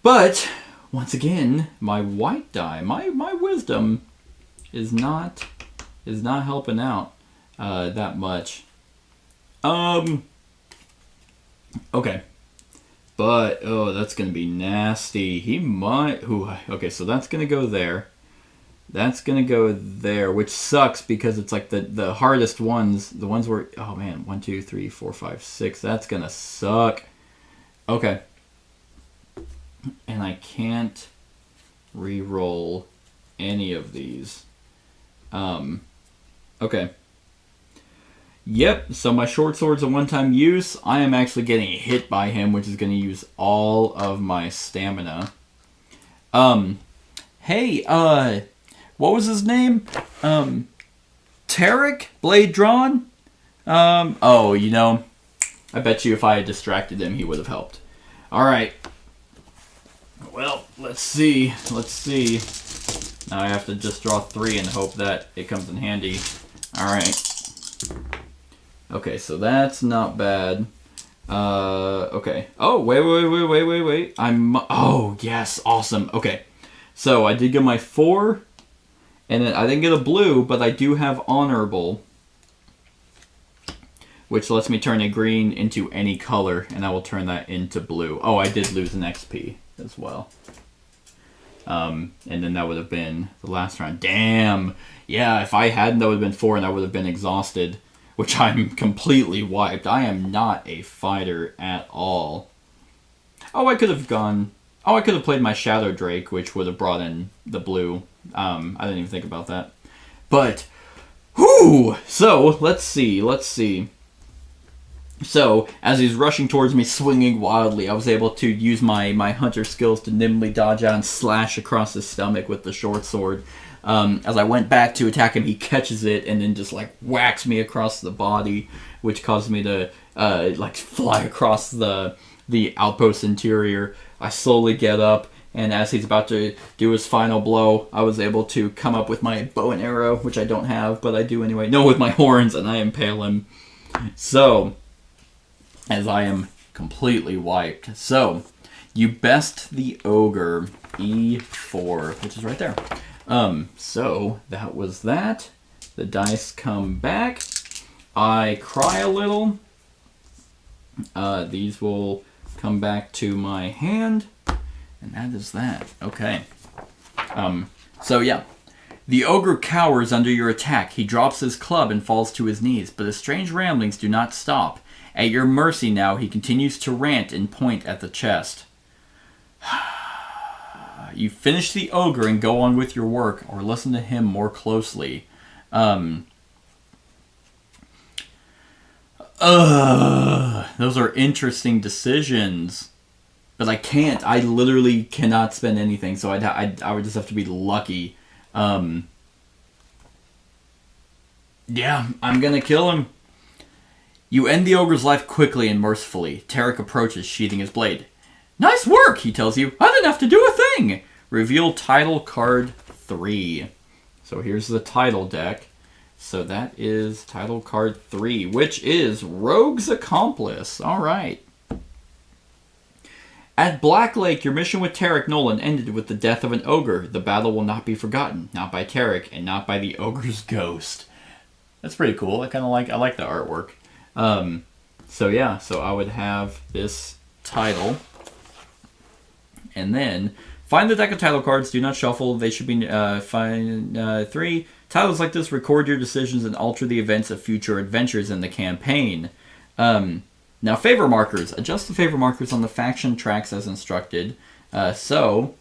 but once again, my white die, my wisdom, is not helping out that much. Okay, but that's gonna be nasty. He might. Okay, so that's gonna go there. That's gonna go there, which sucks because it's like the hardest ones, the ones where, oh man, 1, 2, 3, 4, 5, 6. That's gonna suck. Okay. And I can't re-roll any of these. Okay. Yep, so my short sword's a one-time use. I am actually getting hit by him, which is going to use all of my stamina. Hey, what was his name? Tarek? Blade Drawn? Oh, I bet you if I had distracted him, he would have helped. Alright. Well, let's see. Now I have to just draw 3 and hope that it comes in handy. Alright. Okay, so that's not bad. Okay. Oh, wait. Oh, yes, awesome. Okay. So I did get my 4, and I didn't get a blue, but I do have honorable, which lets me turn a green into any color, and I will turn that into blue. Oh, I did lose an XP as well. And then that would have been the last round. Damn! Yeah, if I hadn't, that would have been 4, and I would have been exhausted, which I'm completely wiped. I am not a fighter at all. Oh, I could have played my Shadow Drake, which would have brought in the blue. I didn't even think about that. But, whew! So, let's see. So, as he's rushing towards me, swinging wildly, I was able to use my hunter skills to nimbly dodge out and slash across his stomach with the short sword. As I went back to attack him, he catches it and then just whacks me across the body, which caused me to fly across the outpost interior. I slowly get up, and as he's about to do his final blow, I was able to come up with my bow and arrow, which I don't have, but I do anyway. No, with my horns, and I impale him. So, as I am completely wiped. So, you best the ogre, E4, which is right there. So that was that. The dice come back. I cry a little. These will come back to my hand. And that is that. Okay. So yeah. The ogre cowers under your attack. He drops his club and falls to his knees, but his strange ramblings do not stop. At your mercy now, he continues to rant and point at the chest. You finish the ogre and go on with your work, or listen to him more closely. Those are interesting decisions. But I can't. I literally cannot spend anything, so I would just have to be lucky. Yeah, I'm gonna kill him. You end the ogre's life quickly and mercifully. Tarek approaches, sheathing his blade. Nice work, he tells you. I didn't have to do a thing. Reveal title card 3. So here's the title deck. So that is title card 3, which is Rogue's Accomplice. All right. At Blacklake, your mission with Tarek Nolan ended with the death of an ogre. The battle will not be forgotten, not by Tarek, and not by the ogre's ghost. That's pretty cool. I like the artwork. So yeah, so I would have this title. And then, find the deck of title cards. Do not shuffle. They should be, find 3. Titles like this record your decisions and alter the events of future adventures in the campaign. Now, favor markers. Adjust the favor markers on the faction tracks as instructed. The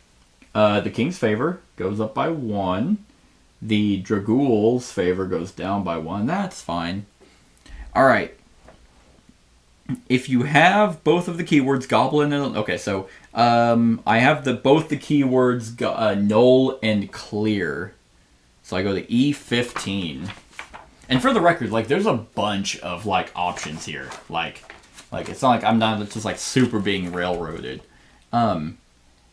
King's favor goes up by 1. The Dragul's favor goes down by 1. That's fine. All right. If you have both of the keywords goblin and okay, so I have both the keywords null and clear. So I go to E15. And for the record, like there's a bunch of like options here. Like it's not like I'm not just like super being railroaded. Now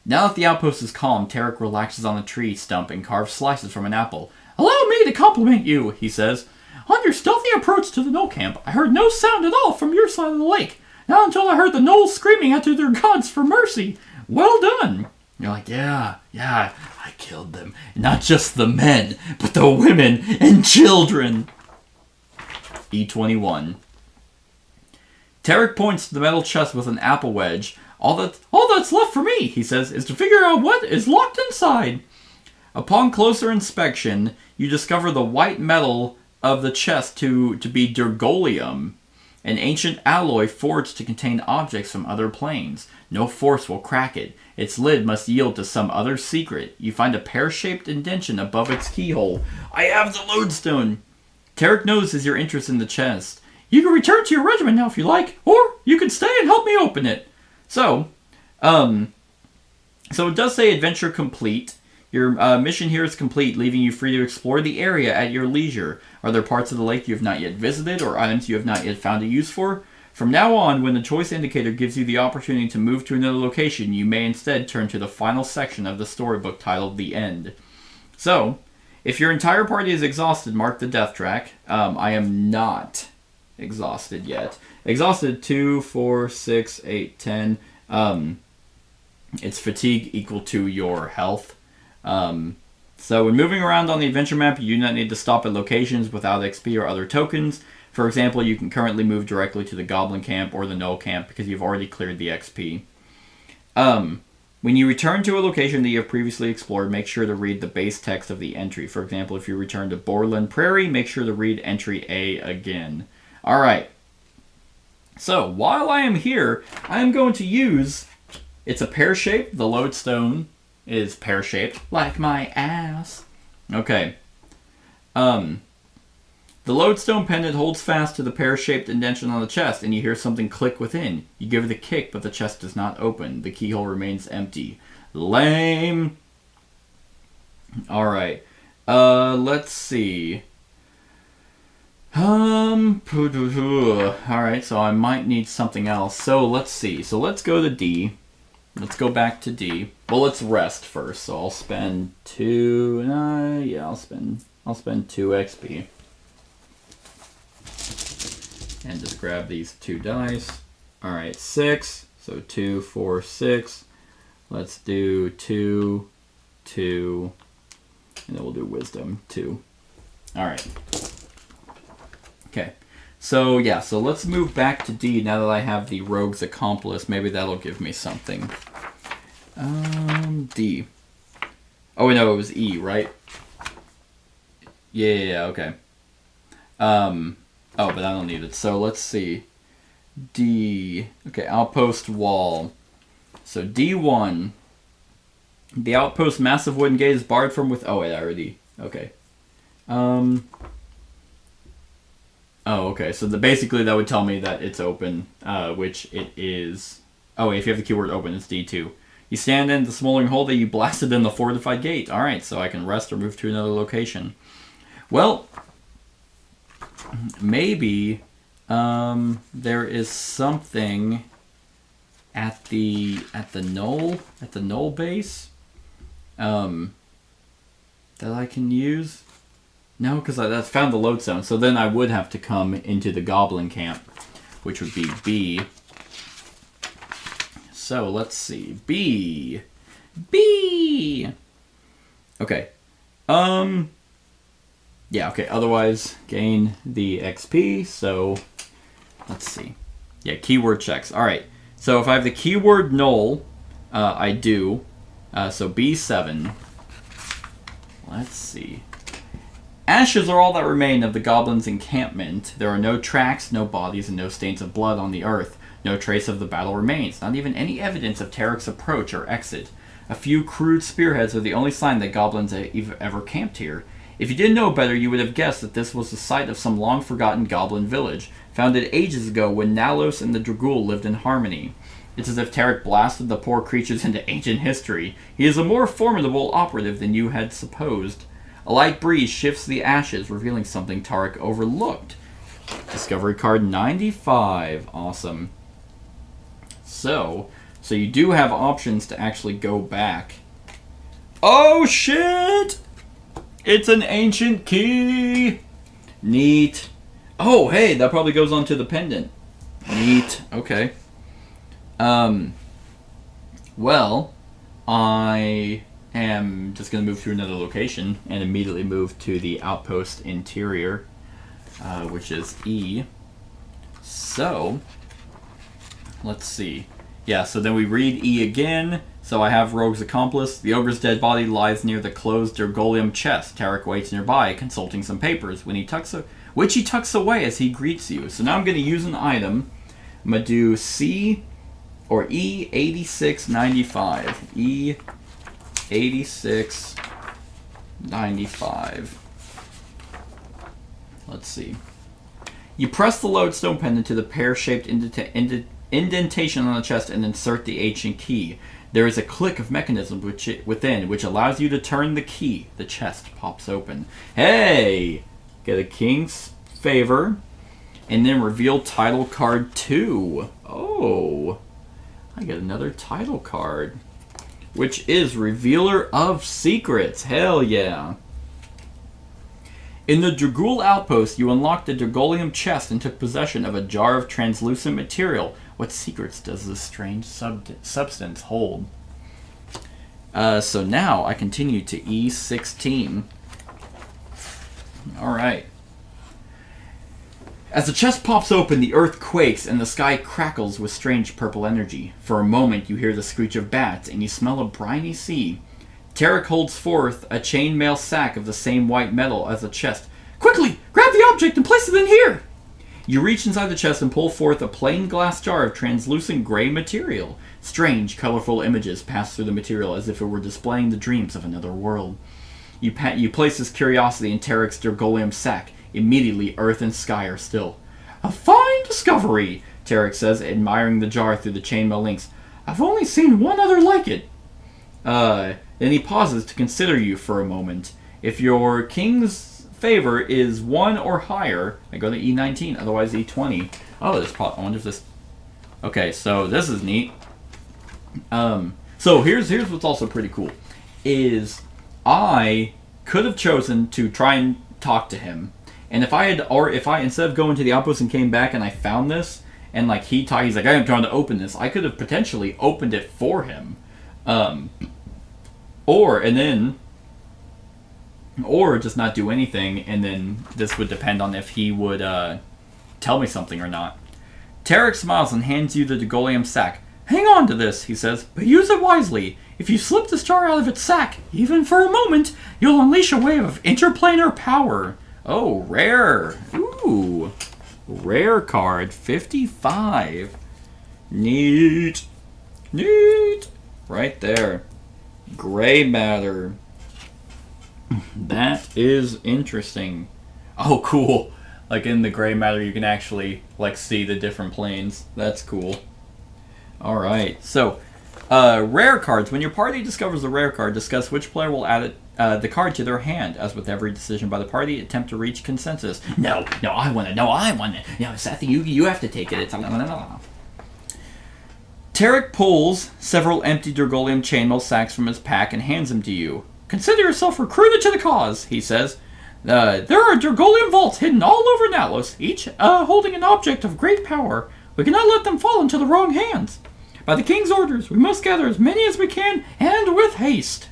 that the outpost is calm, Tarek relaxes on the tree stump and carves slices from an apple. Allow me to compliment you, he says. On your stealthy approach to the Knoll camp, I heard no sound at all from your side of the lake. Not until I heard the Knolls screaming out to their gods for mercy. Well done. You're like, yeah, I killed them. Not just the men, but the women and children. E21. Tarek points to the metal chest with an apple wedge. All that's left for me, he says, is to figure out what is locked inside. Upon closer inspection, you discover the white metal of the chest to be durgolium, an ancient alloy forged to contain objects from other planes. No force will crack it. Its lid must yield to some other secret. You find a pear-shaped indention above its keyhole. I have the lodestone. Tarek notices your interest in the chest. You can return to your regiment now if you like, or you can stay and help me open it. So it does say adventure complete. Your mission here is complete, leaving you free to explore the area at your leisure. Are there parts of the lake you have not yet visited, or items you have not yet found a use for? From now on, when the choice indicator gives you the opportunity to move to another location, you may instead turn to the final section of the storybook titled The End. So, if your entire party is exhausted, mark the death track. I am not exhausted yet. Exhausted 2, 4, 6, 8, 10. It's fatigue equal to your health. So when moving around on the adventure map, you do not need to stop at locations without XP or other tokens. For example, you can currently move directly to the Goblin camp or the Knoll camp because you've already cleared the XP. When you return to a location that you have previously explored, make sure to read the base text of the entry. For example, if you return to Borland Prairie, make sure to read entry A again. Alright. So, while I am here, I am going to use... It's a pear-shaped. The lodestone is pear-shaped, like my ass. Okay. The lodestone pendant holds fast to the pear-shaped indentation on the chest, and you hear something click within. You give it a kick, but the chest does not open. The keyhole remains empty. Lame. Alright. Let's see. Alright, so I might need something else. So, let's see. So, let's go to D. Let's go back to D. Well, let's rest first. So, I'll spend 2... I'll spend 2 XP. And just grab these 2 dice. Alright, 6. So 2, 4, 6. Let's do 2, 2. And then we'll do wisdom, 2. Alright. Okay. So, yeah. So let's move back to D now that I have the Rogue's Accomplice. Maybe that'll give me something. D. Oh, no, it was E, right? Yeah, okay. Oh, but I don't need it. So let's see. D. Okay, outpost wall. So D1. The outpost massive wooden gate is barred from with... Oh, wait, I already... Okay. Oh, okay. So basically that would tell me that it's open, which it is. Oh, wait, if you have the keyword open, it's D2. You stand in the smoldering hole that you blasted in the fortified gate. All right, so I can rest or move to another location. Well... Maybe there is something at the null base that I can use? No, because that's found the lodestone. So then I would have to come into the goblin camp, which would be B. So let's see. B. Okay. Yeah, okay. Otherwise, gain the XP. So let's see. Yeah, keyword checks. All right. So if I have the keyword null, I do. So B7. Let's see. Ashes are all that remain of the goblins' encampment. There are no tracks, no bodies, and no stains of blood on the earth. No trace of the battle remains, not even any evidence of Tarek's approach or exit. A few crude spearheads are the only sign that goblins ever camped here. If you didn't know better, you would have guessed that this was the site of some long-forgotten goblin village, founded ages ago when Nalos and the Dragur lived in harmony. It's as if Tarek blasted the poor creatures into ancient history. He is a more formidable operative than you had supposed. A light breeze shifts the ashes, revealing something Tarek overlooked. Discovery card 95. Awesome. So you do have options to actually go back. Oh shit! It's an ancient key! Neat. Oh, hey, that probably goes on to the pendant. Neat. Okay. Well, I am just going to move to another location and immediately move to the outpost interior, which is E. So, let's see. Yeah, so then we read E again. So I have Rogue's Accomplice. The ogre's dead body lies near the closed Dergolium chest. Tarek waits nearby, consulting some papers, which he tucks away as he greets you. So now I'm going to use an item. I'm going to do C or E8695. E8695. Let's see. You press the Lodestone Pendant to the pear-shaped indentation on the chest and insert the ancient key. There is a click of mechanism within, which allows you to turn the key. The chest pops open. Hey! Get a King's Favor. And then reveal title card 2. Oh. I get another title card. Which is Revealer of Secrets. Hell yeah. In the Dragur Outpost, you unlocked the Dergolium chest and took possession of a jar of translucent material. What secrets does this strange substance hold? So now I continue to E16. Alright. As the chest pops open, the earth quakes and the sky crackles with strange purple energy. For a moment, you hear the screech of bats and you smell a briny sea. Tarek holds forth a chainmail sack of the same white metal as the chest. Quickly! Grab the object and place it in here! You reach inside the chest and pull forth a plain glass jar of translucent gray material. Strange, colorful images pass through the material as if it were displaying the dreams of another world. You place this curiosity in Tarek's Dergolium sack. Immediately, earth and sky are still. A fine discovery, Tarek says, admiring the jar through the chainmail links. I've only seen one other like it. Then he pauses to consider you for a moment. If your King's Favor is 1 or higher, I go to E19, otherwise E20. Oh, this I wonder if this... Okay, so this is neat. So here's what's also pretty cool. Is I could have chosen to try and talk to him. And if I instead of going to the outpost and came back and I found this, and like he's like, I'm trying to open this, I could have potentially opened it for him. Or just not do anything, and then this would depend on if he would tell me something or not. Tarek smiles and hands you the Dergolium sack. Hang on to this, he says, but use it wisely. If you slip this jar out of its sack, even for a moment, you'll unleash a wave of interplanar power. Oh, rare. Ooh. Rare card, 55. Neat. Neat. Right there. Gray matter. That is interesting. Oh, cool. Like in the gray matter, you can actually like see the different planes. That's cool. Alright, so rare cards. When your party discovers a rare card, discuss which player will add the card to their hand. As with every decision by the party, attempt to reach consensus. No, I want it. No, I want it. No, Seth, you have to take it. It's... Tarek pulls several empty Dragolium chainmail sacks from his pack and hands them to you. Consider yourself recruited to the cause, he says. There are Dragolium vaults hidden all over Natlos, each holding an object of great power. We cannot let them fall into the wrong hands. By the king's orders, we must gather as many as we can, and with haste.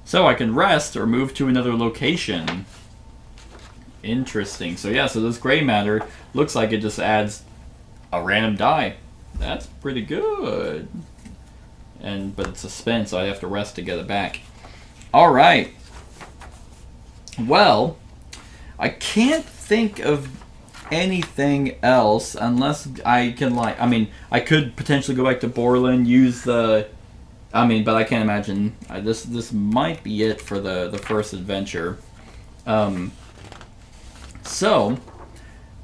So I can rest or move to another location. Interesting. So yeah, so this gray matter looks like it just adds a random die. That's pretty good. But it's a spin, so I have to rest to get it back. Alright. Well, I can't think of anything else unless I can, like, I mean, I could potentially go back to Borland, use the, I mean, but I can't imagine. This might be it for the first adventure. So,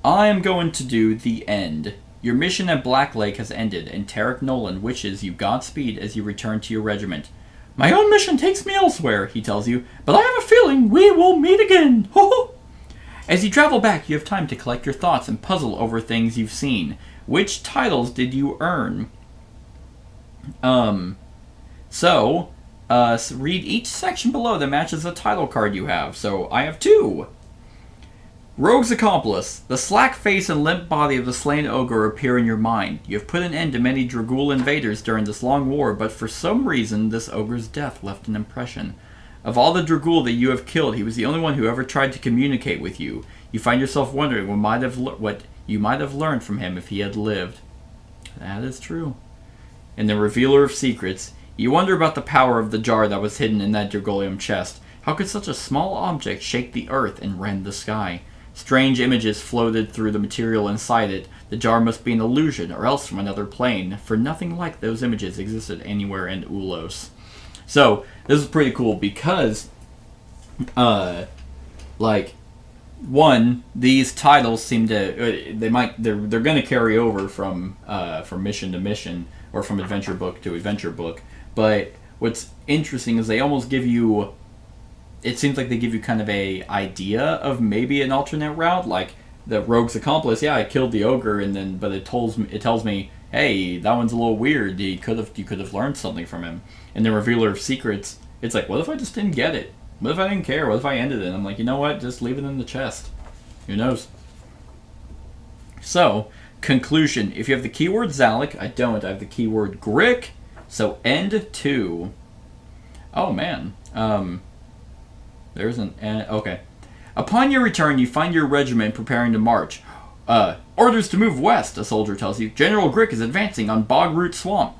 I am going to do the end. Your mission at Blacklake has ended, and Tarek Nolan wishes you Godspeed as you return to your regiment. My own mission takes me elsewhere, he tells you, but I have a feeling we will meet again. Ho ho! As you travel back, you have time to collect your thoughts and puzzle over things you've seen. Which titles did you earn? Read each section below that matches the title card you have. So, I have 2. Rogue's Accomplice. The slack face and limp body of the slain ogre appear in your mind. You have put an end to many Dragul invaders during this long war, but for some reason, this ogre's death left an impression. Of all the Dragul that you have killed, he was the only one who ever tried to communicate with you. You find yourself wondering what you might have learned from him if he had lived. That is true. In the Revealer of Secrets, you wonder about the power of the jar that was hidden in that Dragolium chest. How could such a small object shake the earth and rend the sky? Strange images floated through the material inside it. The jar must be an illusion, or else from another plane, for nothing like those images existed anywhere in Ulos. So, this is pretty cool because, these titles seem to, they're going to carry over from mission to mission, or from adventure book to adventure book. But what's interesting is they almost give you, it seems like they give you kind of a idea of maybe an alternate route, like the Rogue's Accomplice. Yeah, I killed the ogre, but it tells me, hey, that one's a little weird. You could have learned something from him. And the Revealer of Secrets, it's like, what if I just didn't get it? What if I didn't care? What if I ended it? And I'm like, you know what? Just leave it in the chest. Who knows? So, conclusion. If you have the keyword Zalek, I don't. I have the keyword Grick. So, end 2. Oh, man. There's an... okay. Upon your return, you find your regiment preparing to march. Orders to move west, a soldier tells you. General Grick is advancing on Bogroot Swamp.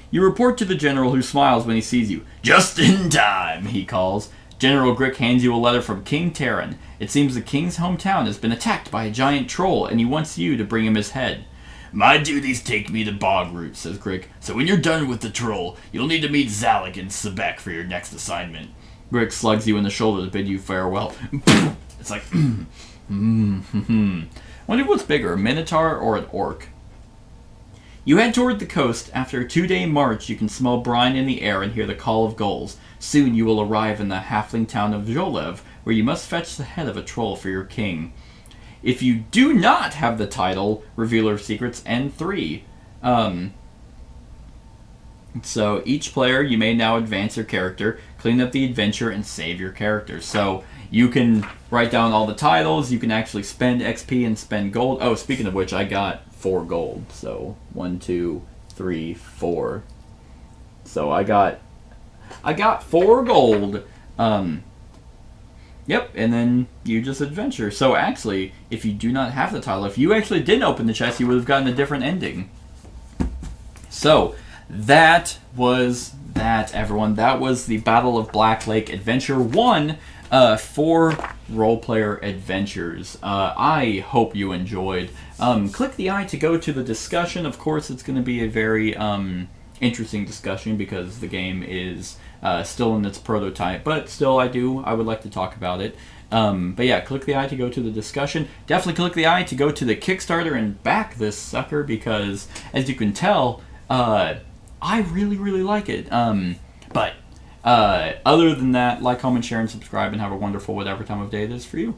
You report to the general, who smiles when he sees you. Just in time, he calls. General Grick hands you a letter from King Terran. It seems the king's hometown has been attacked by a giant troll, and he wants you to bring him his head. My duties take me to Bogroot, says Grick. So when you're done with the troll, you'll need to meet Zalek and Sebek for your next assignment. Grick slugs you in the shoulder to bid you farewell. It's like, Wonder what's bigger, a minotaur or an orc? You head toward the coast. After a 2-day march, you can smell brine in the air and hear the call of gulls. Soon you will arrive in the halfling town of Jolev, where you must fetch the head of a troll for your king. If you do not have the title, Revealer of Secrets, end 3. So each player, you may now advance your character, clean up the adventure, and save your character. So you can write down all the titles, you can actually spend XP and spend gold. Oh, speaking of which, I got 4 gold. So 1, 2, 3, 4. So I got 4 gold. Yep, and then you just adventure. So actually, if you do not have the title, if you actually didn't open the chest, you would have gotten a different ending. So that was that, everyone. That was the Battle of Blacklake Adventure 1 for Role-Player Adventures. I hope you enjoyed. Click the I to go to the discussion. Of course, it's going to be a very interesting discussion because the game is still in its prototype, but still I would like to talk about it. But yeah, click the I to go to the discussion. Definitely click the I to go to the Kickstarter and back this sucker because, as you can tell, I really, really like it. But other than that, like, comment, share, and subscribe, and have a wonderful whatever time of day it is for you.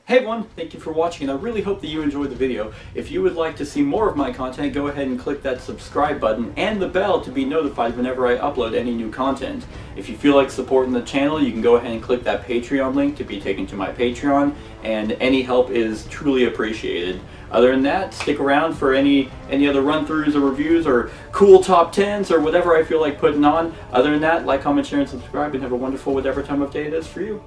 Hey everyone, thank you for watching, and I really hope that you enjoyed the video. If you would like to see more of my content, go ahead and click that subscribe button and the bell to be notified whenever I upload any new content. If you feel like supporting the channel, you can go ahead and click that Patreon link to be taken to my Patreon, and any help is truly appreciated. Other than that, stick around for any other run-throughs or reviews or cool top 10s or whatever I feel like putting on. Other than that, like, comment, share, and subscribe, and have a wonderful whatever time of day it is for you.